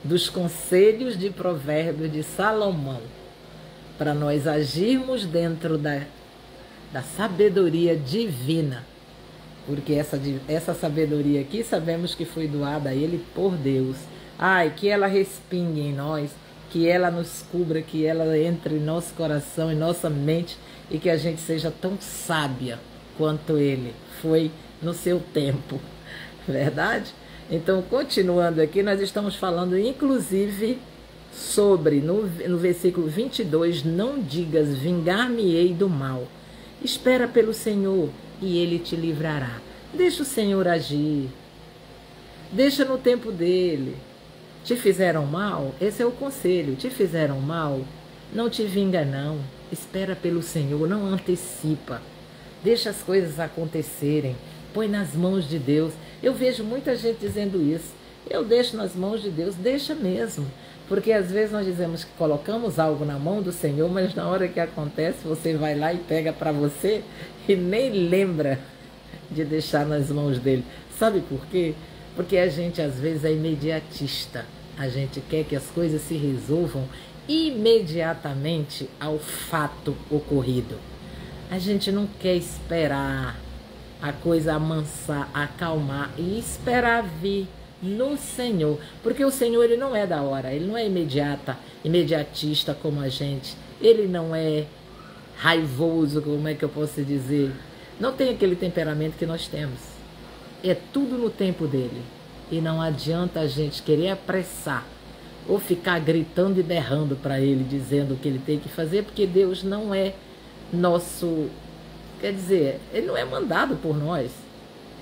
Speaker 1: dos conselhos de Provérbios de Salomão, para nós agirmos dentro da sabedoria divina. Porque essa sabedoria aqui sabemos que foi doada a ele por Deus. Ai, que ela respingue em nós, que ela nos cubra, que ela entre em nosso coração, em nossa mente, e que a gente seja tão sábia quanto ele foi no seu tempo. Verdade? Então, continuando aqui, nós estamos falando inclusive sobre, no versículo 22, não digas, vingar-me-ei do mal. Espera pelo Senhor e Ele te livrará. Deixa o Senhor agir. Deixa no tempo dele. Te fizeram mal? Esse é o conselho. Te fizeram mal? Não te vinga não. Espera pelo Senhor, não antecipa. Deixa as coisas acontecerem. Põe nas mãos de Deus. Eu vejo muita gente dizendo isso. Eu deixo nas mãos de Deus, deixa mesmo. Porque às vezes nós dizemos que colocamos algo na mão do Senhor, mas na hora que acontece, você vai lá e pega para você e nem lembra de deixar nas mãos dele. Sabe por quê? Porque a gente às vezes é imediatista. A gente quer que as coisas se resolvam imediatamente ao fato ocorrido. A gente não quer esperar a coisa amansar, acalmar e esperar vir no Senhor, porque o Senhor ele não é da hora, ele não é imediatista como a gente, ele não é raivoso, como é que eu posso dizer, não tem aquele temperamento que nós temos, é tudo no tempo dele, e não adianta a gente querer apressar, ou ficar gritando e berrando para ele, dizendo o que ele tem que fazer, porque Deus não é nosso, quer dizer, ele não é mandado por nós,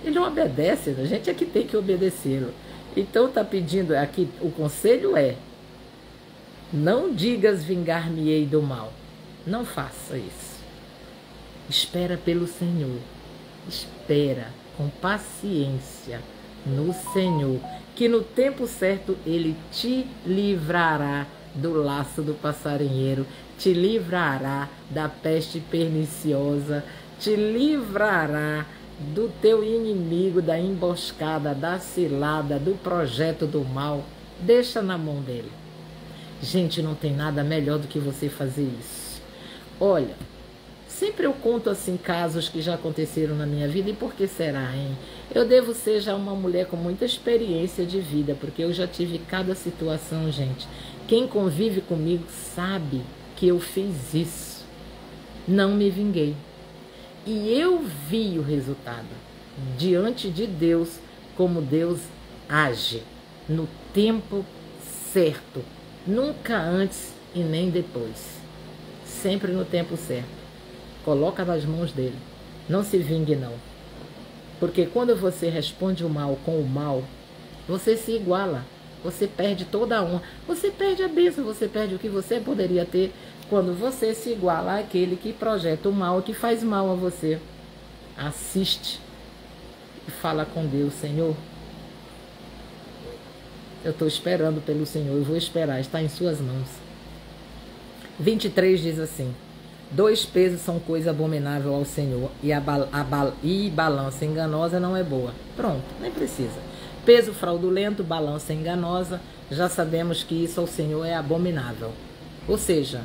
Speaker 1: ele não obedece, a gente é que tem que obedecê-lo. Então está pedindo aqui, o conselho é, não digas vingar-me-ei do mal. Não faça isso. Espera pelo Senhor. Espera com paciência no Senhor, que no tempo certo Ele te livrará do laço do passarinheiro, te livrará da peste perniciosa, te livrará do teu inimigo, da emboscada, da cilada, do projeto do mal. Deixa na mão dele. Gente, não tem nada melhor do que você fazer isso. Olha, sempre eu conto assim casos que já aconteceram na minha vida. E por que será, hein? Eu devo ser já uma mulher com muita experiência de vida, porque eu já tive cada situação, gente. Quem convive comigo sabe que eu fiz isso. Não me vinguei. E eu vi o resultado diante de Deus, como Deus age no tempo certo, nunca antes e nem depois, sempre no tempo certo. Coloca nas mãos dele, não se vingue não, porque quando você responde o mal com o mal, você se iguala, você perde toda a honra, você perde a bênção, você perde o que você poderia ter quando você se iguala àquele que projeta o mal, que faz mal a você. Assiste e fala com Deus: Senhor, eu estou esperando pelo Senhor, eu vou esperar, está em suas mãos. 23 diz assim: 2 pesos são coisa abominável ao Senhor, e balança enganosa não é boa. Pronto, nem precisa. Peso fraudulento, balança enganosa, já sabemos que isso ao Senhor é abominável. Ou seja,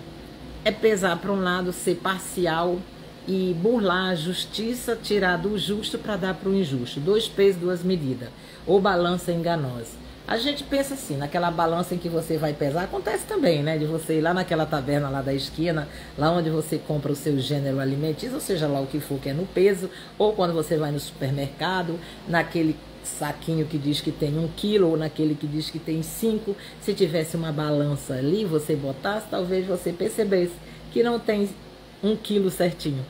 Speaker 1: é pesar para um lado, ser parcial e burlar a justiça, tirar do justo para dar para o injusto. 2 pesos, 2 medidas. Ou balança enganosa. A gente pensa assim, naquela balança em que você vai pesar, acontece também, né? De você ir lá naquela taverna lá da esquina, lá onde você compra o seu gênero alimentício, ou seja lá o que for que é no peso, ou quando você vai no supermercado, naquele saquinho que diz que tem 1 quilo, ou naquele que diz que tem 5, se tivesse uma balança ali, você botasse, talvez você percebesse que não tem 1 quilo certinho.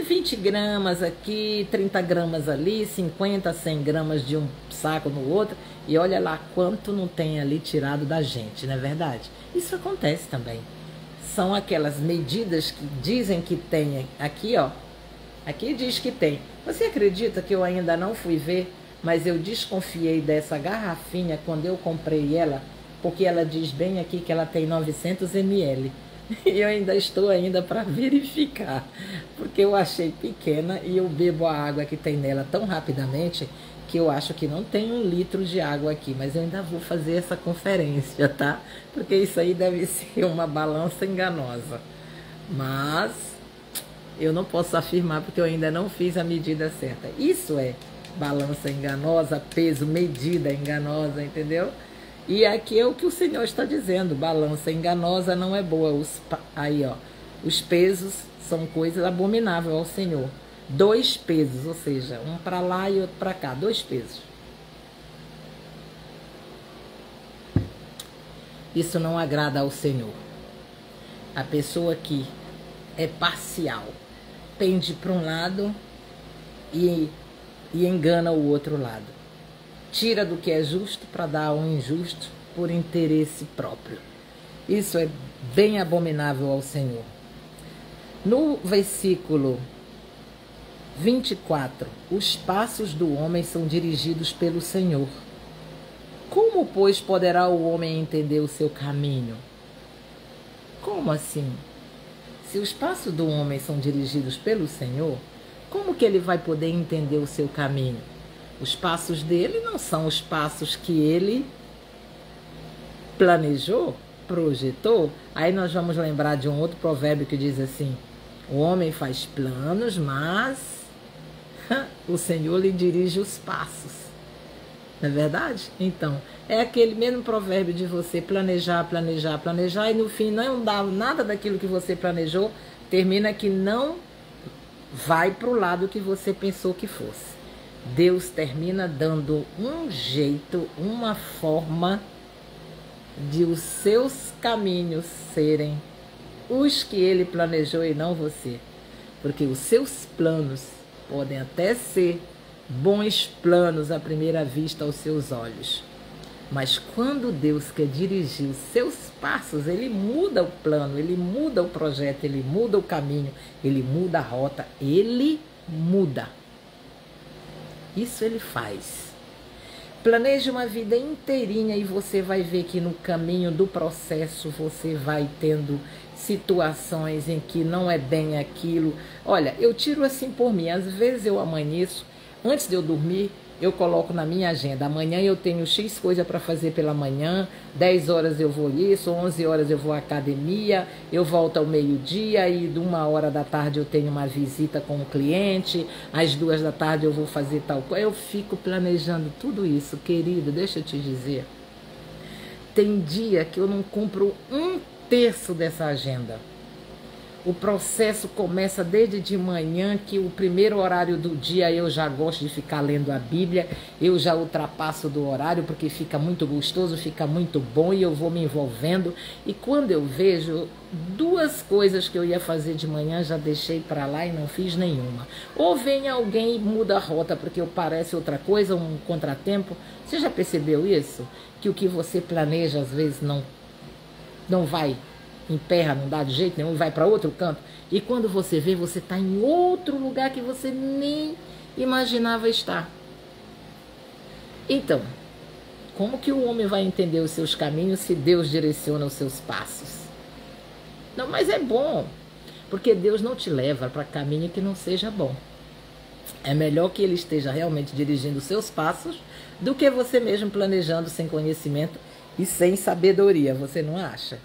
Speaker 1: 20 gramas aqui, 30 gramas ali, 50, 100 gramas de um saco no outro, e olha lá quanto não tem ali tirado da gente, não é verdade? Isso acontece também. São aquelas medidas que dizem que tem aqui, ó. Aqui diz que tem. Você acredita que eu ainda não fui ver? Mas eu desconfiei dessa garrafinha quando eu comprei ela, porque ela diz bem aqui que ela tem 900 ml. E eu ainda estou para verificar, porque eu achei pequena e eu bebo a água que tem nela tão rapidamente que eu acho que não tem 1 litro de água aqui, mas eu ainda vou fazer essa conferência, tá? Porque isso aí deve ser uma balança enganosa. Mas eu não posso afirmar porque eu ainda não fiz a medida certa. Isso é balança enganosa, peso, medida enganosa, entendeu? E aqui é o que o Senhor está dizendo: balança enganosa não é boa. Aí, ó, os pesos são coisas abomináveis ao Senhor. 2 pesos, ou seja, um para lá e outro para cá, 2 pesos. Isso não agrada ao Senhor. A pessoa que é parcial, pende para um lado e engana o outro lado. Tira do que é justo para dar ao injusto por interesse próprio. Isso é bem abominável ao Senhor. No versículo 24, os passos do homem são dirigidos pelo Senhor. Como, pois, poderá o homem entender o seu caminho? Como assim? Se os passos do homem são dirigidos pelo Senhor, como que ele vai poder entender o seu caminho? Os passos dele não são os passos que ele planejou, projetou. Aí nós vamos lembrar de um outro provérbio que diz assim: o homem faz planos, mas o Senhor lhe dirige os passos. Não é verdade? Então, é aquele mesmo provérbio de você planejar, planejar, planejar, e no fim não dá nada daquilo que você planejou, termina que não vai para o lado que você pensou que fosse. Deus termina dando um jeito, uma forma de os seus caminhos serem os que ele planejou e não você. Porque os seus planos podem até ser bons planos à primeira vista aos seus olhos. Mas quando Deus quer dirigir os seus passos, ele muda o plano, ele muda o projeto, ele muda o caminho, ele muda a rota, ele muda. Isso ele faz. Planeje uma vida inteirinha e você vai ver que no caminho do processo você vai tendo situações em que não é bem aquilo. Olha, eu tiro assim por mim, às vezes eu amanheço, antes de eu dormir, eu coloco na minha agenda, amanhã eu tenho X coisa para fazer pela manhã, 10 horas eu vou isso, 11 horas eu vou à academia, eu volto ao meio-dia e de 1h da tarde eu tenho uma visita com um cliente, às 2 da tarde eu vou fazer tal coisa. Eu fico planejando tudo isso, querido, deixa eu te dizer. Tem dia que eu não cumpro 1/3 dessa agenda. O processo começa desde de manhã, que o primeiro horário do dia eu já gosto de ficar lendo a Bíblia, eu já ultrapasso do horário porque fica muito gostoso, fica muito bom e eu vou me envolvendo. E quando eu vejo 2 coisas que eu ia fazer de manhã, já deixei para lá e não fiz nenhuma. Ou vem alguém e muda a rota porque parece outra coisa, um contratempo. Você já percebeu isso? Que o que você planeja às vezes não vai, emperra, não dá de jeito nenhum, vai para outro canto. E quando você vê, você está em outro lugar que você nem imaginava estar. Então, como que o homem vai entender os seus caminhos se Deus direciona os seus passos? Não, mas é bom, porque Deus não te leva para caminho que não seja bom. É melhor que ele esteja realmente dirigindo os seus passos do que você mesmo planejando sem conhecimento e sem sabedoria, você não acha?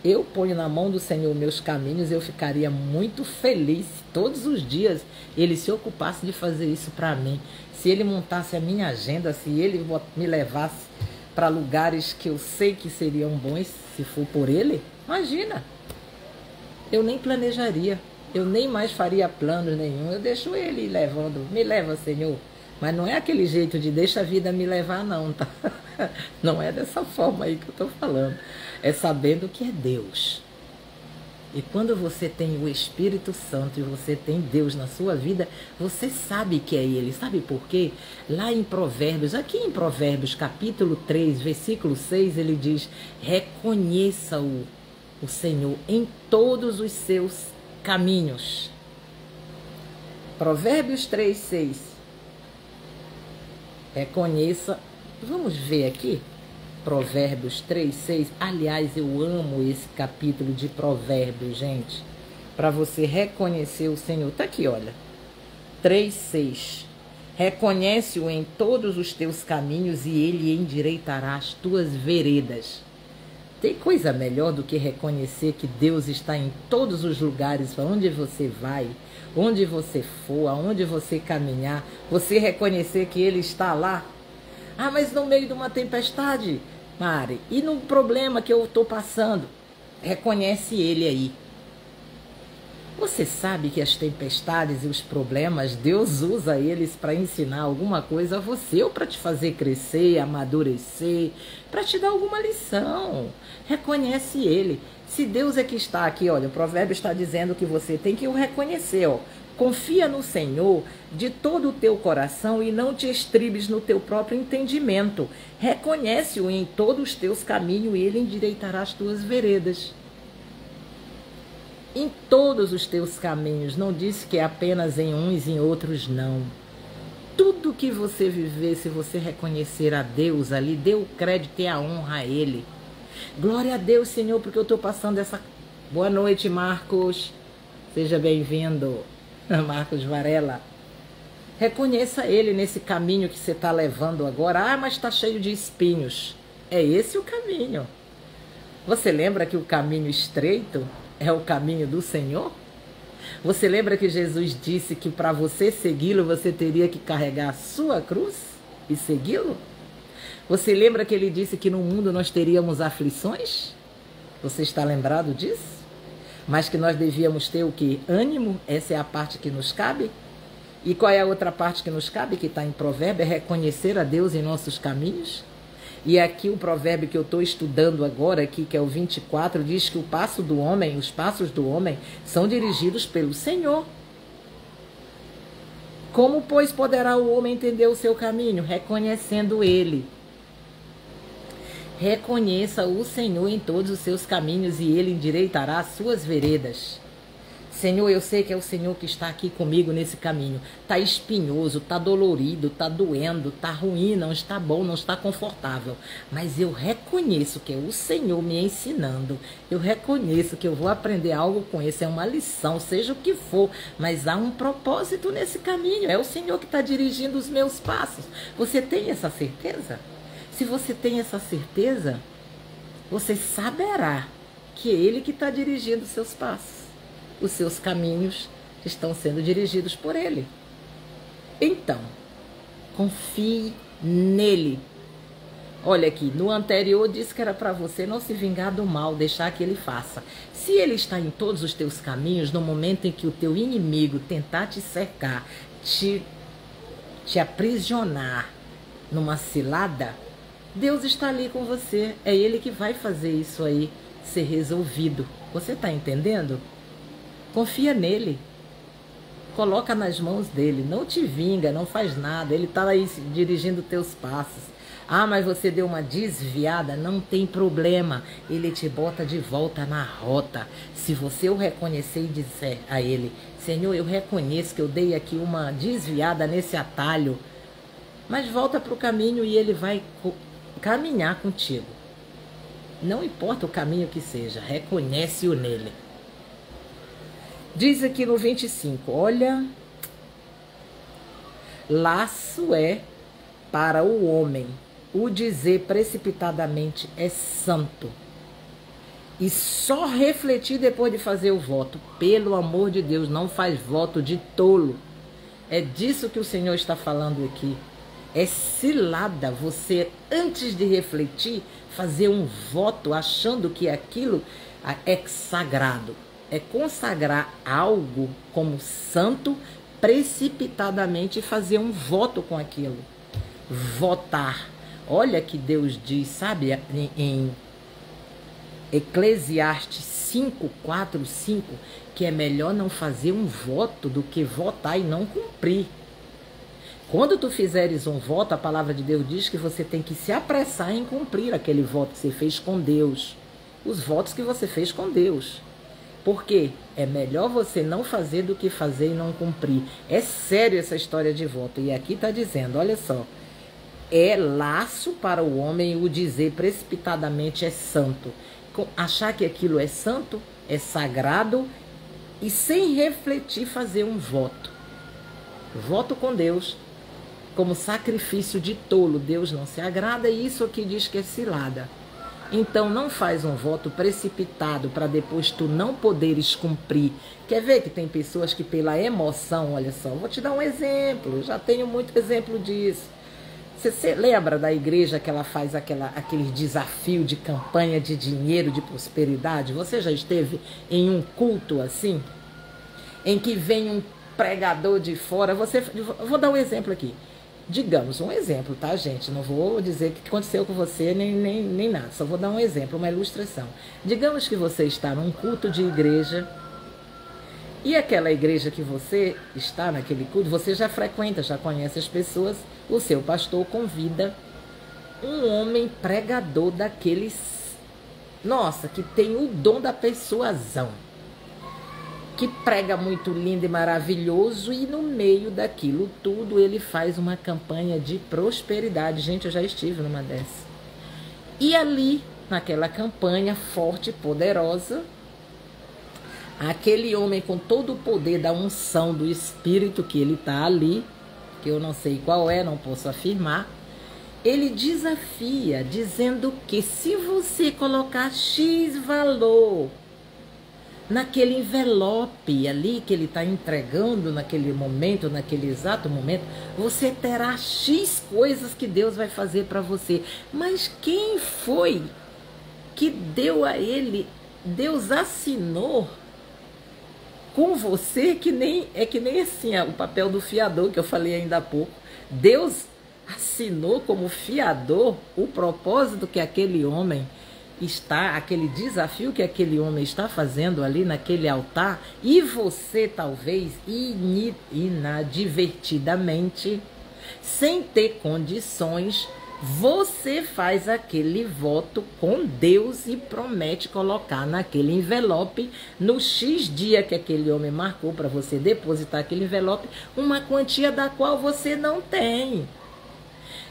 Speaker 1: Eu ponho na mão do Senhor meus caminhos, eu ficaria muito feliz se todos os dias ele se ocupasse de fazer isso para mim. Se ele montasse a minha agenda, se ele me levasse para lugares que eu sei que seriam bons, se for por ele, imagina. Eu nem planejaria, eu nem mais faria planos nenhum, eu deixo ele ir levando. Me leva, Senhor. Mas não é aquele jeito de deixa a vida me levar, não, tá? Não é dessa forma aí que eu estou falando. É sabendo que é Deus. E quando você tem o Espírito Santo e você tem Deus na sua vida, você sabe que é Ele. Sabe por quê? Lá em Provérbios, aqui em Provérbios, capítulo 3, versículo 6, ele diz: reconheça o Senhor em todos os seus caminhos. Provérbios 3, 6. Reconheça. Vamos ver aqui. Provérbios 3, 6. Aliás, eu amo esse capítulo de Provérbios, gente. Para você reconhecer o Senhor. Tá aqui, olha. 3, 6. Reconhece-o em todos os teus caminhos e ele endireitará as tuas veredas. Tem coisa melhor do que reconhecer que Deus está em todos os lugares, para onde você vai, onde você for, aonde você caminhar, você reconhecer que Ele está lá. Ah, mas no meio de uma tempestade, Mari, e no problema que eu estou passando, reconhece Ele aí. Você sabe que as tempestades e os problemas, Deus usa eles para ensinar alguma coisa a você, ou para te fazer crescer, amadurecer, para te dar alguma lição. Reconhece Ele. Se Deus é que está aqui, olha, o provérbio está dizendo que você tem que o reconhecer, ó. Confia no Senhor de todo o teu coração e não te estribes no teu próprio entendimento. Reconhece-o em todos os teus caminhos e Ele endireitará as tuas veredas. em todos os teus caminhos. Não disse que é apenas em uns e em outros, não. Tudo que você viver, se você reconhecer a Deus ali, dê o crédito e a honra a Ele. Glória a Deus, Senhor, porque eu estou passando essa... Boa noite, Marcos. Seja bem-vindo, Marcos Varela. Reconheça Ele nesse caminho que você está levando agora. Ah, mas está cheio de espinhos. É esse o caminho. Você lembra que o caminho estreito é o caminho do Senhor? Você lembra que Jesus disse que para você segui-lo, você teria que carregar a sua cruz e segui-lo? Você lembra que ele disse que no mundo nós teríamos aflições? Você está lembrado disso? Mas que nós devíamos ter o quê? Ânimo, essa é a parte que nos cabe. E qual é a outra parte que nos cabe, que está em provérbio? É reconhecer a Deus em nossos caminhos. E aqui o provérbio que eu estou estudando agora, aqui, que é o 24, diz que o passo do homem, os passos do homem, são dirigidos pelo Senhor. Como, pois, poderá o homem entender o seu caminho? Reconhecendo Ele. Reconheça o Senhor em todos os seus caminhos e Ele endireitará as suas veredas. Senhor, eu sei que é o Senhor que está aqui comigo nesse caminho. Está espinhoso, está dolorido, está doendo, está ruim, não está bom, não está confortável. Mas eu reconheço que é o Senhor me ensinando. Eu reconheço que eu vou aprender algo com isso. É uma lição, seja o que for. Mas há um propósito nesse caminho. É o Senhor que está dirigindo os meus passos. Você tem essa certeza? Se você tem essa certeza, você saberá que é Ele que está dirigindo os seus passos. Os seus caminhos estão sendo dirigidos por Ele. Então, confie nele. Olha aqui, no anterior disse que era para você não se vingar do mal, deixar que Ele faça. Se Ele está em todos os teus caminhos, no momento em que o teu inimigo tentar te cercar, te aprisionar numa cilada, Deus está ali com você. É Ele que vai fazer isso aí ser resolvido. Você está entendendo? Confia nele. Coloca nas mãos dele. Não te vinga, não faz nada. Ele está aí dirigindo teus passos. Ah, mas você deu uma desviada. Não tem problema. Ele te bota de volta na rota. Se você o reconhecer e disser a ele: Senhor, eu reconheço que eu dei aqui uma desviada nesse atalho. Mas volta para o caminho e ele vai caminhar contigo. Não importa o caminho que seja. Reconhece-o nele. Diz aqui no 25, olha, laço é para o homem, o dizer precipitadamente é santo. E só refletir depois de fazer o voto. Pelo amor de Deus, não faz voto de tolo. É disso que o Senhor está falando aqui. É cilada você, antes de refletir, fazer um voto achando que aquilo é sagrado. É consagrar algo como santo precipitadamente e fazer um voto com aquilo. Votar. Olha que Deus diz, sabe, em Eclesiastes 5, 4, 5, que é melhor não fazer um voto do que votar e não cumprir. Quando tu fizeres um voto, a palavra de Deus diz que você tem que se apressar em cumprir aquele voto que você fez com Deus. Os votos que você fez com Deus. Porque é melhor você não fazer do que fazer e não cumprir. É sério essa história de voto. E aqui está dizendo, olha só. É laço para o homem o dizer precipitadamente é santo. Achar que aquilo é santo, é sagrado e sem refletir fazer um voto. Voto com Deus como sacrifício de tolo. Deus não se agrada e isso aqui diz que é cilada. Então não faz um voto precipitado para depois tu não poderes cumprir. Quer ver que tem pessoas que pela emoção, olha só, vou te dar um exemplo, eu já tenho muito exemplo disso. Você lembra da igreja que ela faz aquele desafio de campanha de dinheiro, de prosperidade? Você já esteve em um culto assim? Em que vem um pregador de fora, eu vou dar um exemplo aqui. Digamos, um exemplo, tá, gente? Não vou dizer o que aconteceu com você, nem nada. Só vou dar um exemplo, uma ilustração. Digamos que você está num culto de igreja e aquela igreja que você está naquele culto, você já frequenta, já conhece as pessoas, o seu pastor convida um homem pregador daqueles, nossa, que tem o dom da persuasão. que prega muito lindo e maravilhoso, e no meio daquilo tudo ele faz uma campanha de prosperidade. Gente, eu já estive numa dessas. E ali, naquela campanha forte e poderosa, aquele homem com todo o poder da unção do Espírito que ele está ali, que eu não sei qual é, não posso afirmar, ele desafia, dizendo que se você colocar X valor naquele envelope ali que ele está entregando naquele momento, naquele exato momento, você terá X coisas que Deus vai fazer para você. Mas quem foi que deu a ele? Deus assinou com você, que nem assim, o papel do fiador que eu falei ainda há pouco. Deus assinou como fiador o propósito que aquele homem está, aquele desafio que aquele homem está fazendo ali naquele altar, e você talvez inadvertidamente, sem ter condições, você faz aquele voto com Deus e promete colocar naquele envelope, no X dia que aquele homem marcou para você depositar aquele envelope, uma quantia da qual você não tem.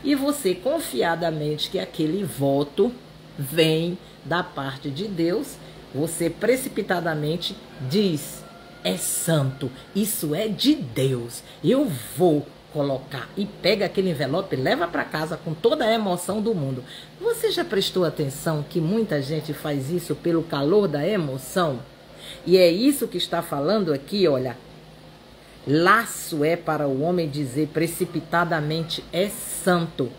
Speaker 1: E você, confiadamente que aquele voto vem da parte de Deus, você precipitadamente diz: é santo, isso é de Deus, eu vou colocar, e pega aquele envelope e leva para casa com toda a emoção do mundo. Você já prestou atenção que muita gente faz isso pelo calor da emoção? E é isso que está falando aqui, olha. Laço é para o homem dizer precipitadamente é santo,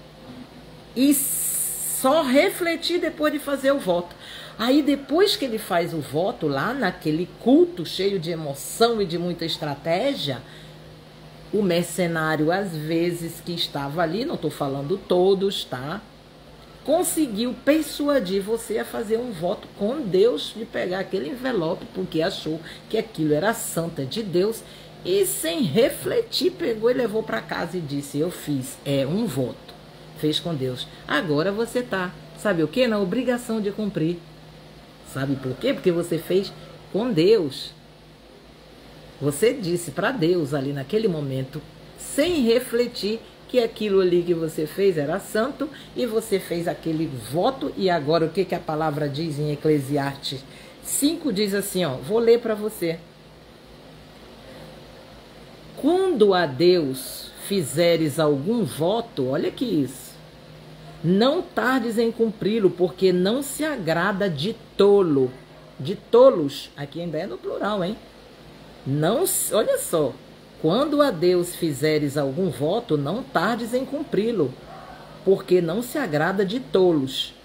Speaker 1: e só refletir depois de fazer o voto. Aí depois que ele faz o voto lá naquele culto cheio de emoção e de muita estratégia, o mercenário, às vezes, que estava ali, não estou falando todos, tá? Conseguiu persuadir você a fazer um voto com Deus, de pegar aquele envelope, porque achou que aquilo era santa de Deus, e sem refletir, pegou e levou para casa e disse: eu fiz, um voto. Fez com Deus. Agora você tá, sabe o quê? Na obrigação de cumprir. Sabe por quê? Porque você fez com Deus. Você disse para Deus ali naquele momento, sem refletir, que aquilo ali que você fez era santo, e você fez aquele voto. E agora o que, que a palavra diz em Eclesiastes 5? Diz assim, ó, vou ler para você. Quando a Deus fizeres algum voto, olha que isso, não tardes em cumpri-lo, porque não se agrada de tolo. De tolos, aqui ainda é no plural, hein? Não, olha só, quando a Deus fizeres algum voto, não tardes em cumpri-lo, porque não se agrada de tolos.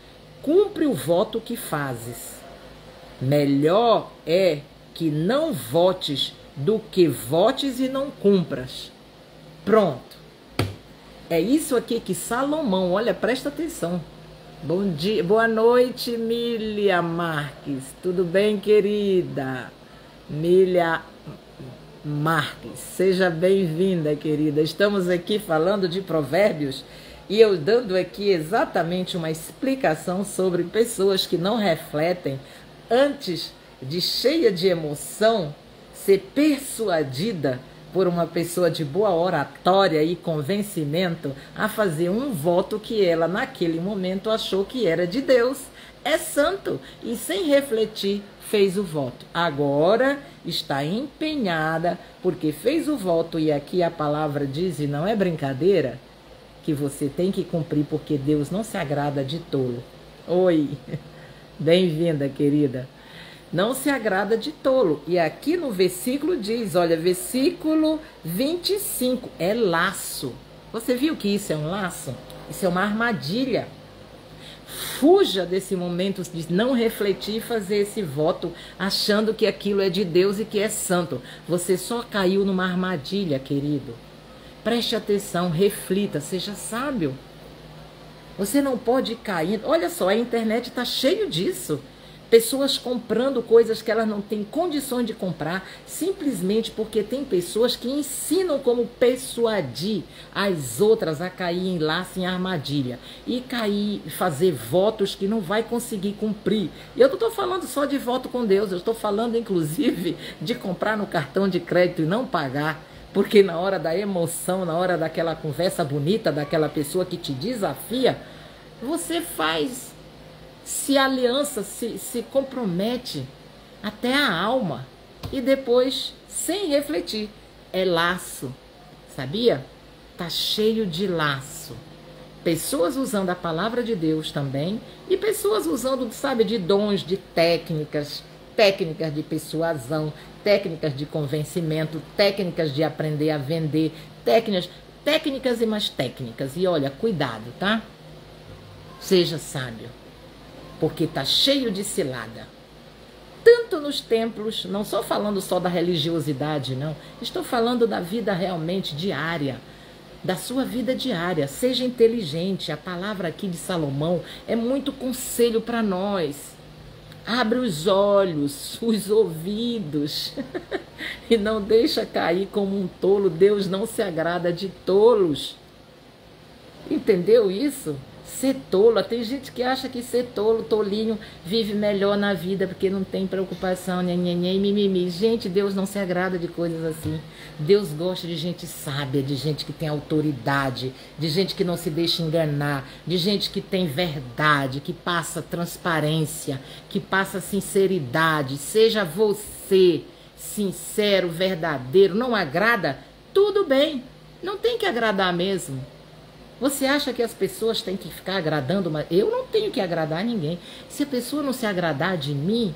Speaker 1: Cumpre o voto que fazes. Melhor é que não votes do que votes e não cumpras. Pronto. É isso aqui que Salomão, olha, presta atenção. Bom dia, boa noite, Mília Marques. Tudo bem, querida? Mília Marques, seja bem-vinda, querida. Estamos aqui falando de Provérbios e eu dando aqui exatamente uma explicação sobre pessoas que não refletem antes de, cheia de emoção, ser persuadida por uma pessoa de boa oratória e convencimento a fazer um voto que ela naquele momento achou que era de Deus, é santo, e sem refletir fez o voto. Agora está empenhada porque fez o voto, e aqui a palavra diz, e não é brincadeira, que você tem que cumprir, porque Deus não se agrada de tolo. Oi, bem-vinda, querida. Não se agrada de tolo. E aqui no versículo diz, olha, versículo 25, é laço. Você viu que isso é um laço? Isso é uma armadilha. Fuja desse momento de não refletir e fazer esse voto achando que aquilo é de Deus e que é santo. Você só caiu numa armadilha, querido. Preste atenção, reflita, seja sábio. Você não pode cair. Olha só, a internet está cheio disso. Pessoas comprando coisas que elas não têm condições de comprar, simplesmente porque tem pessoas que ensinam como persuadir as outras a cair em laço, em armadilha. E cair, fazer votos que não vai conseguir cumprir. E eu não estou falando só de voto com Deus, eu estou falando inclusive de comprar no cartão de crédito e não pagar. Porque na hora da emoção, na hora daquela conversa bonita, daquela pessoa que te desafia, você se aliança, se compromete até a alma e depois, sem refletir, é laço, sabia? Tá cheio de laço. Pessoas usando a palavra de Deus também e pessoas usando, sabe, de dons, de técnicas de persuasão, técnicas de convencimento, técnicas de aprender a vender, técnicas e mais técnicas. E olha, cuidado, tá? Seja sábio. Porque está cheio de cilada. Tanto nos templos, não estou falando só da religiosidade, não. Estou falando da vida realmente diária, da sua vida diária. Seja inteligente. A palavra aqui de Salomão é muito conselho para nós. Abre os olhos, os ouvidos e não deixa cair como um tolo. Deus não se agrada de tolos. Entendeu isso? Ser tolo, tem gente que acha que ser tolo, tolinho, vive melhor na vida porque não tem preocupação, nhenhenhen, mimimi. Gente, Deus não se agrada de coisas assim. Deus gosta de gente sábia, de gente que tem autoridade, de gente que não se deixa enganar, de gente que tem verdade, que passa transparência, que passa sinceridade. Seja você sincero, verdadeiro. Não agrada? Tudo bem, não tem que agradar mesmo. Você acha que as pessoas têm que ficar agradando? Mas eu não tenho que agradar ninguém. Se a pessoa não se agradar de mim,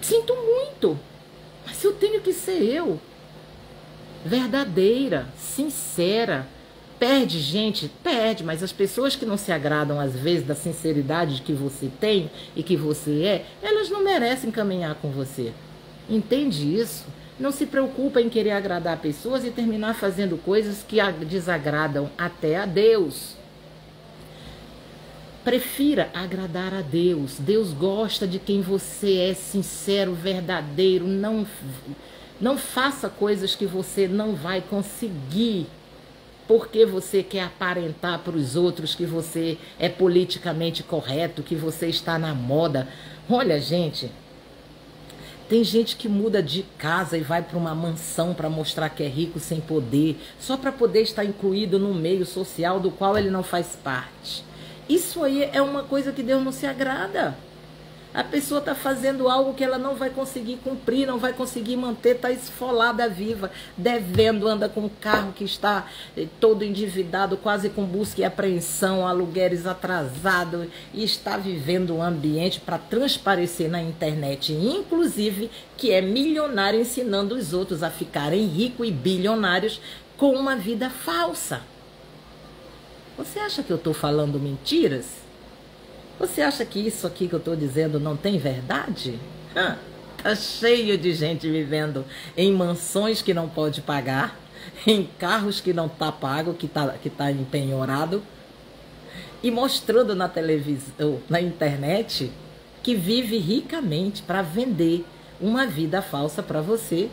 Speaker 1: sinto muito. Mas eu tenho que ser eu. Verdadeira, sincera. Perde gente? Perde. Mas as pessoas que não se agradam, às vezes, da sinceridade que você tem e que você é, elas não merecem caminhar com você. Entende isso? Não se preocupa em querer agradar pessoas e terminar fazendo coisas que desagradam até a Deus. Prefira agradar a Deus. Deus gosta de quem você é sincero, verdadeiro. Não faça coisas que você não vai conseguir porque você quer aparentar para os outros que você é politicamente correto, que você está na moda. Olha, gente... Tem gente que muda de casa e vai para uma mansão para mostrar que é rico sem poder, só para poder estar incluído num meio social do qual ele não faz parte. Isso aí é uma coisa que Deus não se agrada. A pessoa está fazendo algo que ela não vai conseguir cumprir, não vai conseguir manter, está esfolada viva, devendo, anda com um carro que está todo endividado, quase com busca e apreensão, aluguéis atrasados, e está vivendo um ambiente para transparecer na internet, inclusive, que é milionário, ensinando os outros a ficarem ricos e bilionários com uma vida falsa. Você acha que eu estou falando mentiras? Você acha que isso aqui que eu estou dizendo não tem verdade? Tá cheio de gente vivendo em mansões que não pode pagar, em carros que não tá pago, que tá empenhorado, e mostrando na televisão, na internet, que vive ricamente para vender uma vida falsa para você,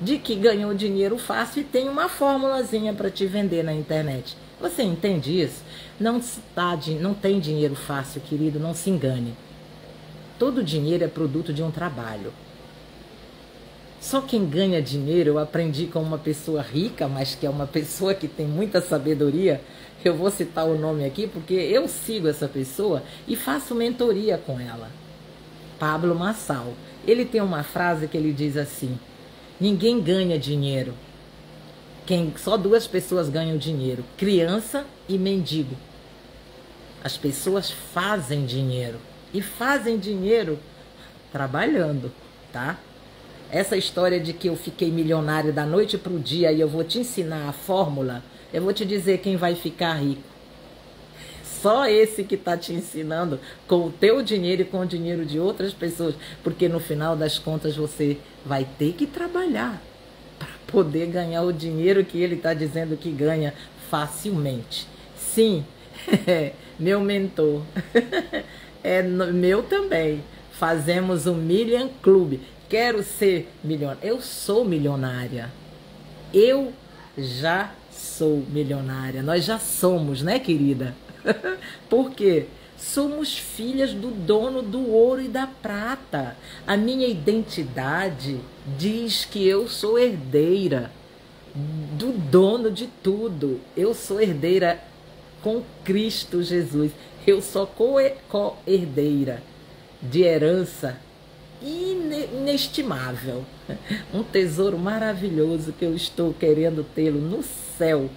Speaker 1: de que ganhou dinheiro fácil e tem uma formulazinha para te vender na internet. Você entende isso? Não tem dinheiro fácil, querido, não se engane. Todo dinheiro é produto de um trabalho. Só quem ganha dinheiro, eu aprendi com uma pessoa rica, mas que é uma pessoa que tem muita sabedoria. Eu vou citar o nome aqui porque eu sigo essa pessoa e faço mentoria com ela. Pablo Marçal. Ele tem uma frase que ele diz assim: ninguém ganha dinheiro. Só duas pessoas ganham dinheiro: criança e mendigo. As pessoas fazem dinheiro. E fazem dinheiro trabalhando, tá? Essa história de que eu fiquei milionário da noite para o dia e eu vou te ensinar a fórmula, eu vou te dizer quem vai ficar rico. Só esse que está te ensinando com o teu dinheiro e com o dinheiro de outras pessoas. Porque no final das contas você vai ter que trabalhar para poder ganhar o dinheiro que ele está dizendo que ganha facilmente. Sim, meu mentor, é meu também, fazemos o Million Club. Quero ser milionária. Eu sou milionária. Eu já sou milionária. Nós já somos, né, querida? Por quê? Somos filhas do dono do ouro e da prata. A minha identidade diz que eu sou herdeira do dono de tudo. Eu sou herdeira com Cristo Jesus. Eu sou co-herdeira de herança inestimável. Um tesouro maravilhoso que eu estou querendo tê-lo no céu.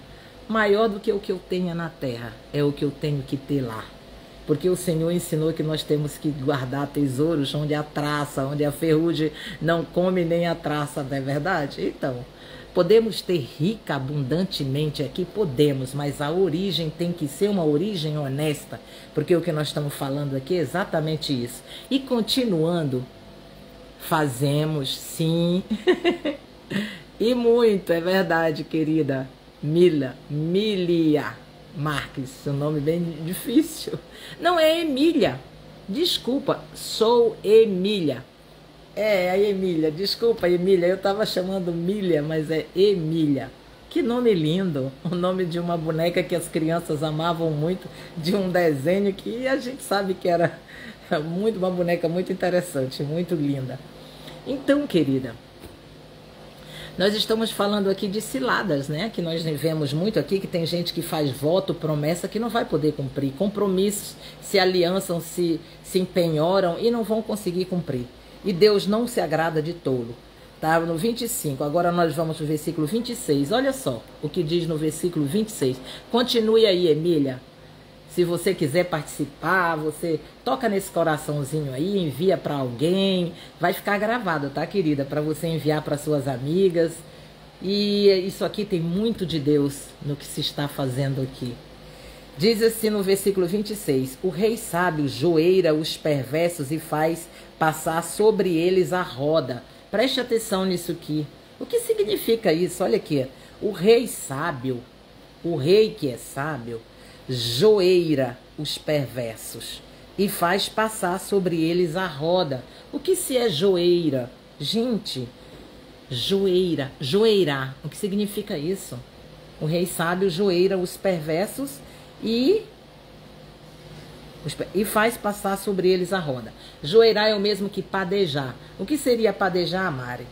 Speaker 1: Maior do que o que eu tenho na terra. É o que eu tenho que ter lá. Porque o Senhor ensinou que nós temos que guardar tesouros onde a traça, onde a ferrugem não come nem a traça, não é verdade? Então, podemos ter rica abundantemente aqui? Podemos, mas a origem tem que ser uma origem honesta, porque o que nós estamos falando aqui é exatamente isso. E continuando, fazemos sim, e muito, é verdade, querida Milia Marques, seu nome bem difícil. Não é Emília, desculpa, sou Emília. É, a Emília, desculpa Emília, eu estava chamando Milha, mas é Emília. Que nome lindo, o nome de uma boneca que as crianças amavam muito, de um desenho que a gente sabe que era muito, uma boneca muito interessante, muito linda. Então, querida, nós estamos falando aqui de ciladas, né? Que nós vemos muito aqui, que tem gente que faz voto, promessa, que não vai poder cumprir. Compromissos, se aliançam, se empenhoram e não vão conseguir cumprir. E Deus não se agrada de tolo. Tá? No 25, agora nós vamos no versículo 26. Olha só o que diz no versículo 26. Continue aí, Emília. Se você quiser participar, você toca nesse coraçãozinho aí, envia para alguém. Vai ficar gravado, tá, querida? Para você enviar para suas amigas. E isso aqui tem muito de Deus no que se está fazendo aqui. Diz assim no versículo 26. O rei sábio joeira os perversos e faz passar sobre eles a roda. Preste atenção nisso aqui. O que significa isso? Olha aqui. O rei sábio, o rei que é sábio, joeira os perversos e faz passar sobre eles a roda. O que se é joeira? Gente, joeira, joeirar. O que significa isso? O rei sábio joeira os perversos e faz passar sobre eles a roda. Joeirar é o mesmo que padejar. O que seria padejar, Mari?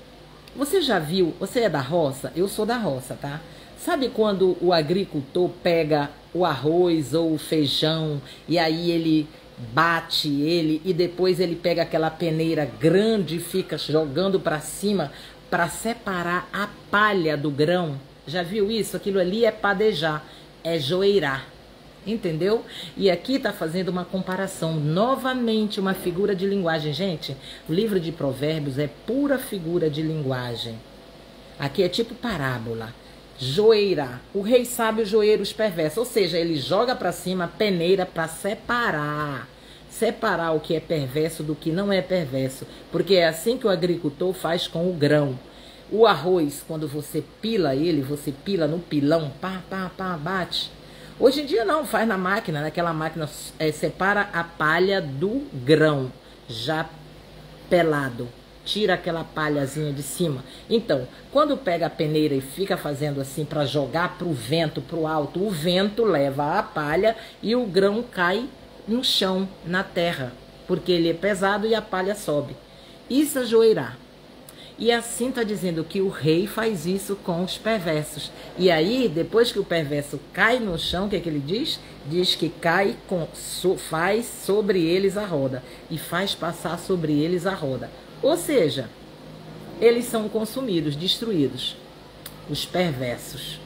Speaker 1: Você já viu? Você é da roça? Eu sou da roça, tá? Sabe quando o agricultor pega o arroz ou o feijão e aí ele bate ele e depois ele pega aquela peneira grande e fica jogando para cima para separar a palha do grão? Já viu isso? Aquilo ali é padejar, é joeirar. Entendeu? E aqui está fazendo uma comparação, novamente uma figura de linguagem. Gente, o livro de Provérbios é pura figura de linguagem. Aqui é tipo parábola. Joeirar. O rei sábio joeira os perversos. Ou seja, ele joga para cima a peneira para separar. Separar o que é perverso do que não é perverso. Porque é assim que o agricultor faz com o grão. O arroz, quando você pila ele, você pila no pilão, pá, bate. Hoje em dia não, faz na máquina, naquela máquina separa a palha do grão, já pelado, tira aquela palhazinha de cima. Então, quando pega a peneira e fica fazendo assim para jogar para o vento, para o alto, o vento leva a palha e o grão cai no chão, na terra, porque ele é pesado e a palha sobe. Isso é joeirar. E assim está dizendo que o rei faz isso com os perversos. E aí, depois que o perverso cai no chão, o que é que ele diz? Diz que cai, faz sobre eles a roda. E faz passar sobre eles a roda. Ou seja, eles são consumidos, destruídos. Os perversos.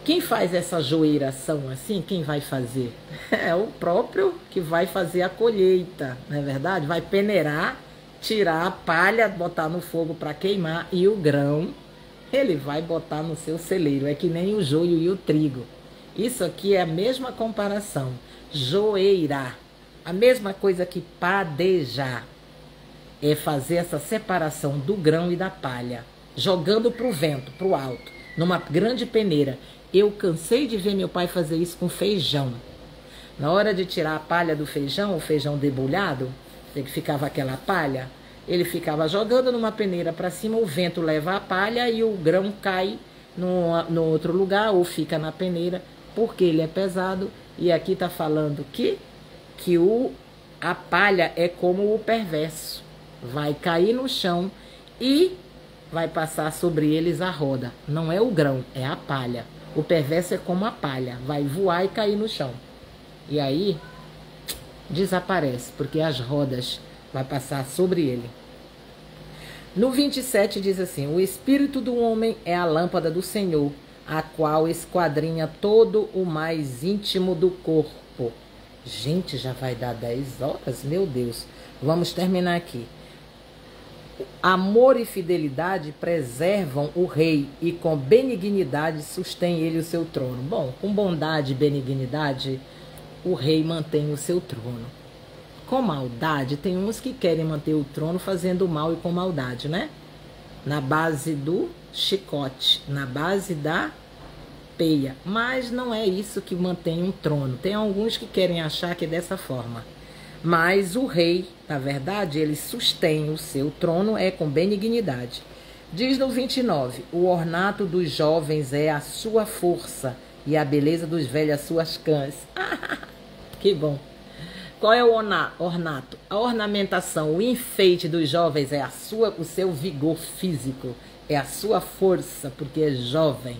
Speaker 1: Quem faz essa joeiração assim, quem vai fazer? É o próprio que vai fazer a colheita, não é verdade? Vai peneirar, tirar a palha, botar no fogo para queimar e o grão ele vai botar no seu celeiro. É que nem o joio e o trigo. Isso aqui é a mesma comparação. Joeirar. A mesma coisa que padejar. É fazer essa separação do grão e da palha. Jogando para o vento, para o alto. Numa grande peneira. Eu cansei de ver meu pai fazer isso com feijão. Na hora de tirar a palha do feijão, o feijão debulhado, que ficava aquela palha, ele ficava jogando numa peneira para cima, o vento leva a palha e o grão cai no outro lugar ou fica na peneira, porque ele é pesado. E aqui está falando que a palha é como o perverso, vai cair no chão e vai passar sobre eles a roda. Não é o grão, é a palha. O perverso é como a palha, vai voar e cair no chão. E aí desaparece, porque as rodas vai passar sobre ele. No 27 diz assim: o espírito do homem é a lâmpada do Senhor, a qual esquadrinha todo o mais íntimo do corpo. Gente, já vai dar 10 horas? Meu Deus. Vamos terminar aqui. Amor e fidelidade preservam o rei, e com benignidade sustém ele o seu trono. Bom, com bondade e benignidade, o rei mantém o seu trono. Com maldade, tem uns que querem manter o trono fazendo mal e com maldade, né? Na base do chicote, na base da peia. Mas não é isso que mantém um trono. Tem alguns que querem achar que é dessa forma. Mas o rei, na verdade, ele sustém o seu trono é com benignidade. Diz no 29, o ornato dos jovens é a sua força e a beleza dos velhos as suas cãs. Que bom. Qual é o ornato? A ornamentação, o enfeite dos jovens é o seu vigor físico, é a sua força, porque é jovem.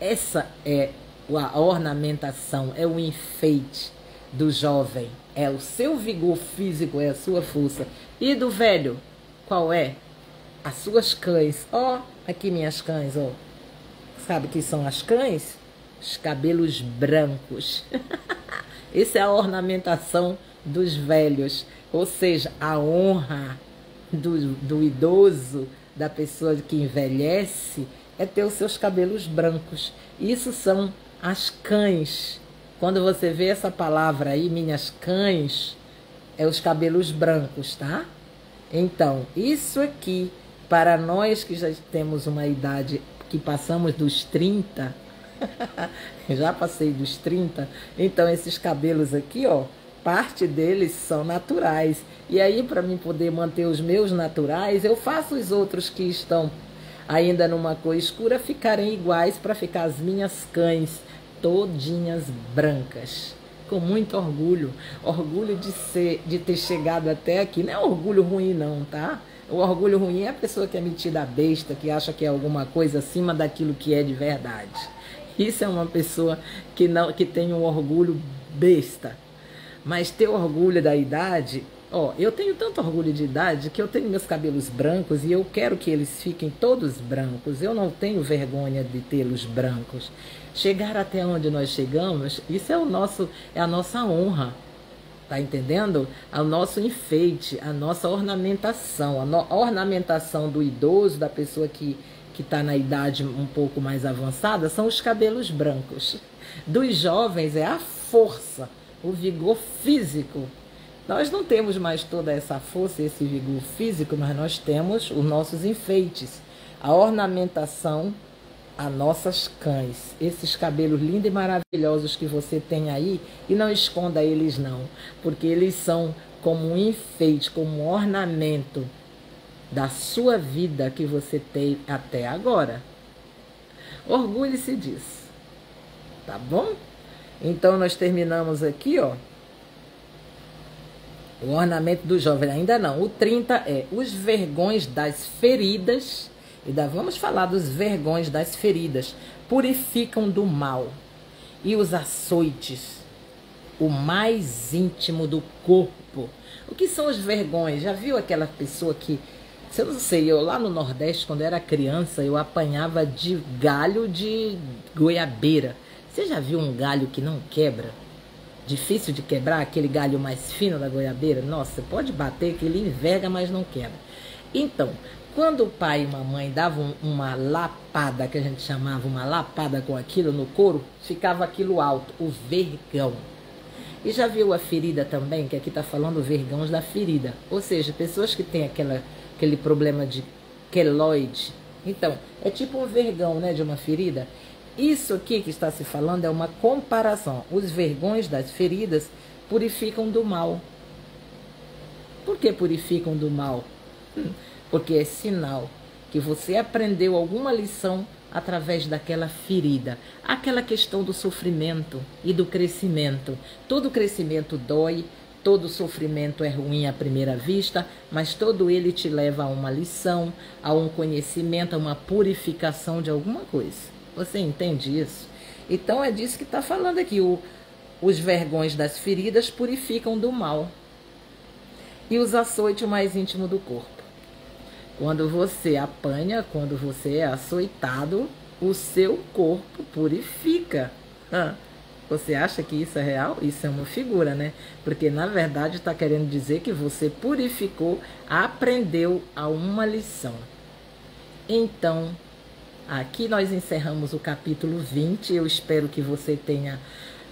Speaker 1: Essa é a ornamentação, é o enfeite do jovem, é o seu vigor físico, é a sua força. E do velho, qual é? As suas cães. Ó, aqui minhas cães, ó. Sabe o que são as cães? Os cabelos brancos. Essa é a ornamentação dos velhos, ou seja, a honra do idoso, da pessoa que envelhece, é ter os seus cabelos brancos. Isso são as cães. Quando você vê essa palavra aí, minhas cães, é os cabelos brancos, tá? Então, isso aqui, para nós que já temos uma idade, que passamos dos 30, já passei dos 30, então esses cabelos aqui, ó, parte deles são naturais. E aí, para mim poder manter os meus naturais, eu faço os outros que estão ainda numa cor escura ficarem iguais, para ficar as minhas cães todinhas brancas. Com muito orgulho. Orgulho de ter chegado até aqui. Não é orgulho ruim não, tá? O orgulho ruim é a pessoa que é metida besta, que acha que é alguma coisa acima daquilo que é de verdade. Isso é uma pessoa que tem um orgulho besta. Mas ter orgulho da idade... Ó, eu tenho tanto orgulho de idade que eu tenho meus cabelos brancos e eu quero que eles fiquem todos brancos. Eu não tenho vergonha de tê-los brancos. Chegar até onde nós chegamos, isso é a nossa honra. Tá entendendo? O nosso enfeite, a nossa ornamentação. A ornamentação do idoso, da pessoa que está na idade um pouco mais avançada, são os cabelos brancos. Dos jovens é a força, o vigor físico. Nós não temos mais toda essa força, esse vigor físico, mas nós temos os nossos enfeites, a ornamentação, as nossas cães, esses cabelos lindos e maravilhosos que você tem aí, e não esconda eles não, porque eles são como um enfeite, como um ornamento da sua vida que você tem até agora. Orgulhe-se disso, tá bom? Então nós terminamos aqui, ó. O ornamento do jovem, ainda não. O 30 é os vergões das feridas. Ainda vamos falar dos vergões das feridas. Purificam do mal. E os açoites, o mais íntimo do corpo. O que são os vergões? Já viu aquela pessoa que... Eu não sei, eu lá no Nordeste, quando era criança, eu apanhava de galho de goiabeira. Você já viu um galho que não quebra? Difícil de quebrar, aquele galho mais fino da goiabeira? Nossa, pode bater que ele enverga, mas não quebra. Então, quando o pai e a mãe davam uma lapada, que a gente chamava uma lapada com aquilo no couro, ficava aquilo alto, o vergão. E já viu a ferida também, que aqui está falando vergões da ferida. Ou seja, pessoas que têm aquele problema de queloide. Então, é tipo um vergão, né, de uma ferida. Isso aqui que está se falando é uma comparação. Os vergões das feridas purificam do mal. Por que purificam do mal? Porque é sinal que você aprendeu alguma lição através daquela ferida. Aquela questão do sofrimento e do crescimento. Todo crescimento dói, todo sofrimento é ruim à primeira vista, mas todo ele te leva a uma lição, a um conhecimento, a uma purificação de alguma coisa. Você entende isso? Então é disso que está falando aqui. Os vergões das feridas purificam do mal. E os açoites o mais íntimo do corpo. Quando você apanha, quando você é açoitado, o seu corpo purifica. Você acha que isso é real? Isso é uma figura, né? Porque na verdade está querendo dizer que você purificou, aprendeu a uma lição. Então, aqui nós encerramos o capítulo 20. Eu espero que você tenha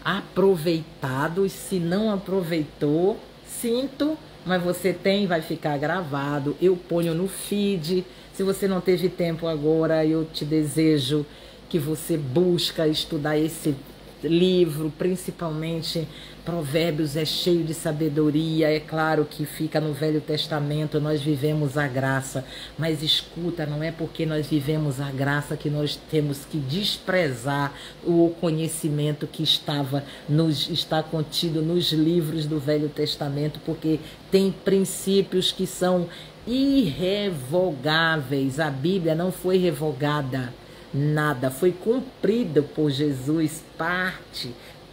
Speaker 1: aproveitado. E se não aproveitou, sinto, mas você tem, vai ficar gravado. Eu ponho no feed. Se você não teve tempo agora, eu te desejo que você busque estudar esse livro, principalmente Provérbios, é cheio de sabedoria. É claro que fica no Velho Testamento, nós vivemos a graça, mas escuta, não é porque nós vivemos a graça que nós temos que desprezar o conhecimento que está contido nos livros do Velho Testamento, porque tem princípios que são irrevogáveis. A Bíblia não foi revogada. Nada, foi cumprido por Jesus,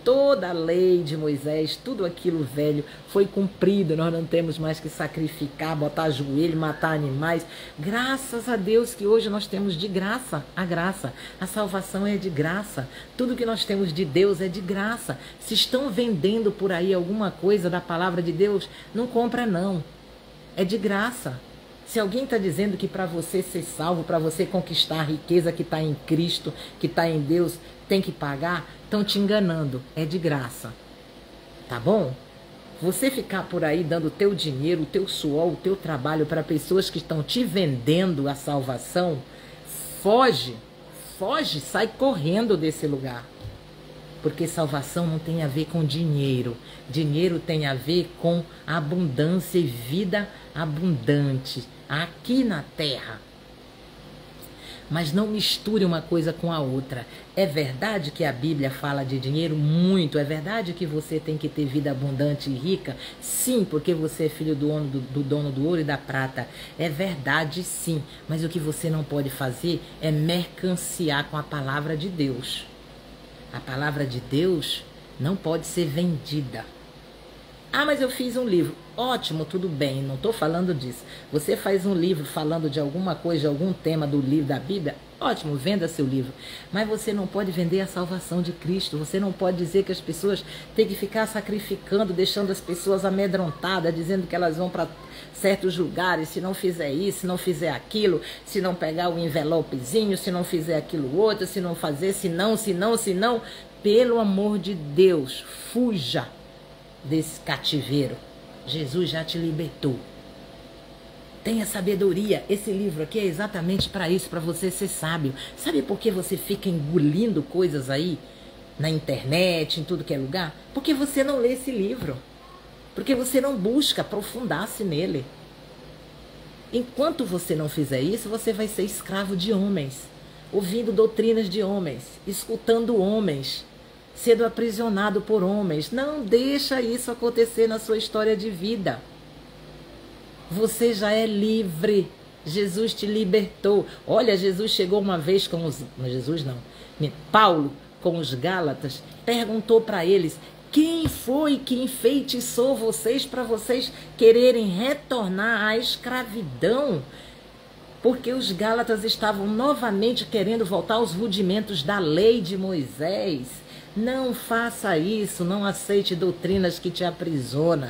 Speaker 1: toda a lei de Moisés, tudo aquilo velho foi cumprido. Nós não temos mais que sacrificar, botar joelho, matar animais. Graças a Deus que hoje nós temos de graça, a salvação é de graça, tudo que nós temos de Deus é de graça. Se estão vendendo por aí alguma coisa da palavra de Deus, não compra não, é de graça. Se alguém está dizendo que para você ser salvo, para você conquistar a riqueza que está em Cristo, que está em Deus, tem que pagar, estão te enganando. É de graça. Tá bom? Você ficar por aí dando o teu dinheiro, o teu suor, o teu trabalho para pessoas que estão te vendendo a salvação, foge, sai correndo desse lugar. Porque salvação não tem a ver com dinheiro. Dinheiro tem a ver com abundância e vida abundante aqui na terra. Mas não misture uma coisa com a outra. É verdade que a Bíblia fala de dinheiro? Muito. É verdade que você tem que ter vida abundante e rica? Sim, porque você é filho do dono do ouro e da prata. É verdade, sim. Mas o que você não pode fazer é mercanciar com a palavra de Deus. A palavra de Deus não pode ser vendida. Ah, mas eu fiz um livro. Ótimo, tudo bem, não estou falando disso. Você faz um livro falando de alguma coisa, de algum tema do livro da Bíblia, ótimo, venda seu livro. Mas você não pode vender a salvação de Cristo. Você não pode dizer que as pessoas têm que ficar sacrificando, deixando as pessoas amedrontadas, dizendo que elas vão para certos lugares, se não fizer isso, se não fizer aquilo, se não pegar o envelopezinho, se não fizer aquilo outro, se não fazer, se não. Pelo amor de Deus, fuja desse cativeiro. Jesus já te libertou. Tenha sabedoria. Esse livro aqui é exatamente para isso, para você ser sábio. Sabe por que você fica engolindo coisas aí na internet, em tudo que é lugar? Porque você não lê esse livro. Porque você não busca aprofundar-se nele. Enquanto você não fizer isso, você vai ser escravo de homens, ouvindo doutrinas de homens, escutando homens, sendo aprisionado por homens. Não deixa isso acontecer na sua história de vida. Você já é livre. Jesus te libertou. Olha, Jesus chegou uma vez com os... Paulo, com os Gálatas, perguntou para eles: quem foi que enfeitiçou vocês para vocês quererem retornar à escravidão? Porque os Gálatas estavam novamente querendo voltar aos rudimentos da lei de Moisés. Não faça isso, não aceite doutrinas que te aprisionam.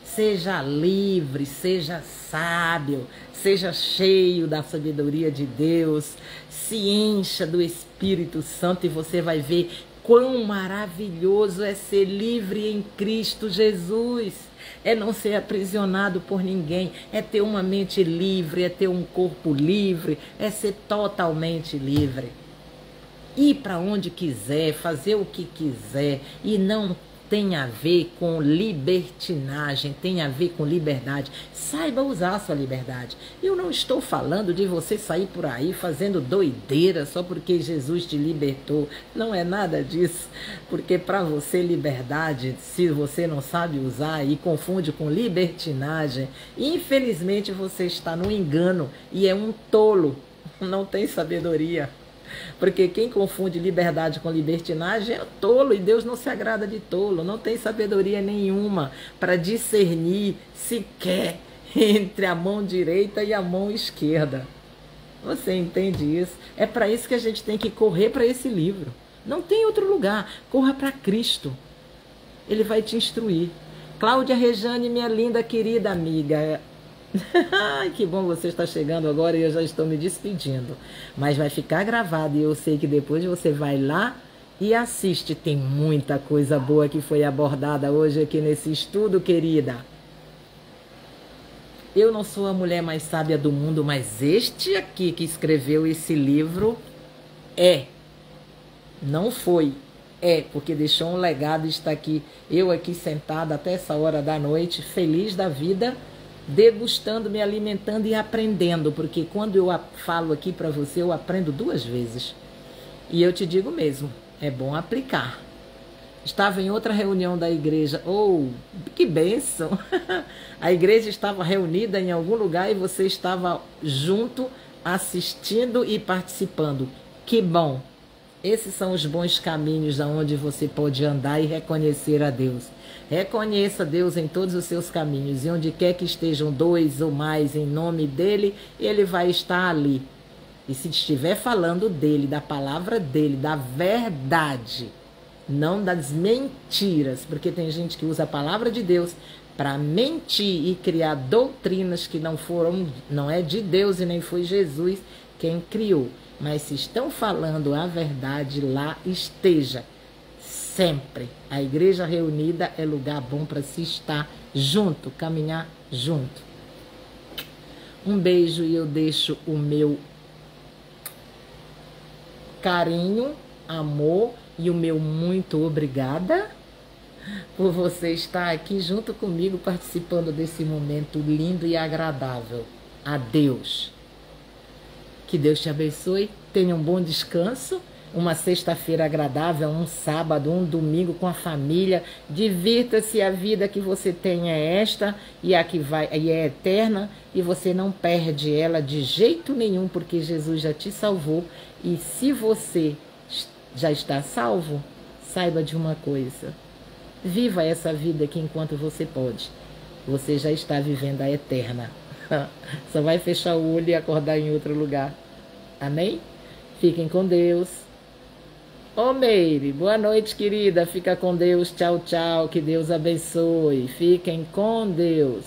Speaker 1: Seja livre, seja sábio, seja cheio da sabedoria de Deus, se encha do Espírito Santo e você vai ver quão maravilhoso é ser livre em Cristo Jesus. É não ser aprisionado por ninguém, é ter uma mente livre, é ter um corpo livre, é ser totalmente livre. Ir para onde quiser, fazer o que quiser e não tem a ver com libertinagem, tem a ver com liberdade. Saiba usar a sua liberdade. Eu não estou falando de você sair por aí fazendo doideira só porque Jesus te libertou. Não é nada disso. Porque para você liberdade, se você não sabe usar e confunde com libertinagem, infelizmente você está no engano e é um tolo. Não tem sabedoria. Porque quem confunde liberdade com libertinagem é tolo, e Deus não se agrada de tolo, não tem sabedoria nenhuma para discernir sequer entre a mão direita e a mão esquerda. Você entende isso? É para isso que a gente tem que correr para esse livro. Não tem outro lugar. Corra para Cristo. Ele vai te instruir. Cláudia Rejane, minha linda, querida amiga. Ai, que bom você está chegando agora e eu já estou me despedindo. Mas vai ficar gravado e eu sei que depois você vai lá e assiste. Tem muita coisa boa que foi abordada hoje aqui nesse estudo, querida. Eu não sou a mulher mais sábia do mundo, mas este aqui que escreveu esse livro não foi. Porque deixou um legado e está aqui. Eu aqui sentada até essa hora da noite, feliz da vida, degustando, me alimentando e aprendendo, porque quando eu falo aqui para você, eu aprendo 2 vezes. E eu te digo mesmo, é bom aplicar. Estava em outra reunião da igreja. Oh, que bênção! A igreja estava reunida em algum lugar e você estava junto, assistindo e participando. Que bom! Esses são os bons caminhos aonde você pode andar e reconhecer a Deus. Reconheça Deus em todos os seus caminhos, e onde quer que estejam 2 ou mais em nome dele, ele vai estar ali. E se estiver falando dele, da palavra dele, da verdade, não das mentiras, porque tem gente que usa a palavra de Deus para mentir e criar doutrinas que não é de Deus e nem foi Jesus quem criou. Mas se estão falando a verdade, lá esteja. Sempre. A igreja reunida é lugar bom para se estar junto, caminhar junto. Um beijo e eu deixo o meu carinho, amor e o meu muito obrigada por você estar aqui junto comigo participando desse momento lindo e agradável. Adeus. Que Deus te abençoe, tenha um bom descanso, uma sexta-feira agradável, um sábado, um domingo com a família. Divirta-se, a vida que você tem é esta e a que vai e é eterna, e você não perde ela de jeito nenhum, porque Jesus já te salvou. E se você já está salvo, saiba de uma coisa: viva essa vida aqui enquanto você pode. Você já está vivendo a eterna. Só vai fechar o olho e acordar em outro lugar. Amém? Fiquem com Deus. Ô Meire, boa noite, querida. Fica com Deus. Tchau, tchau. Que Deus abençoe. Fiquem com Deus.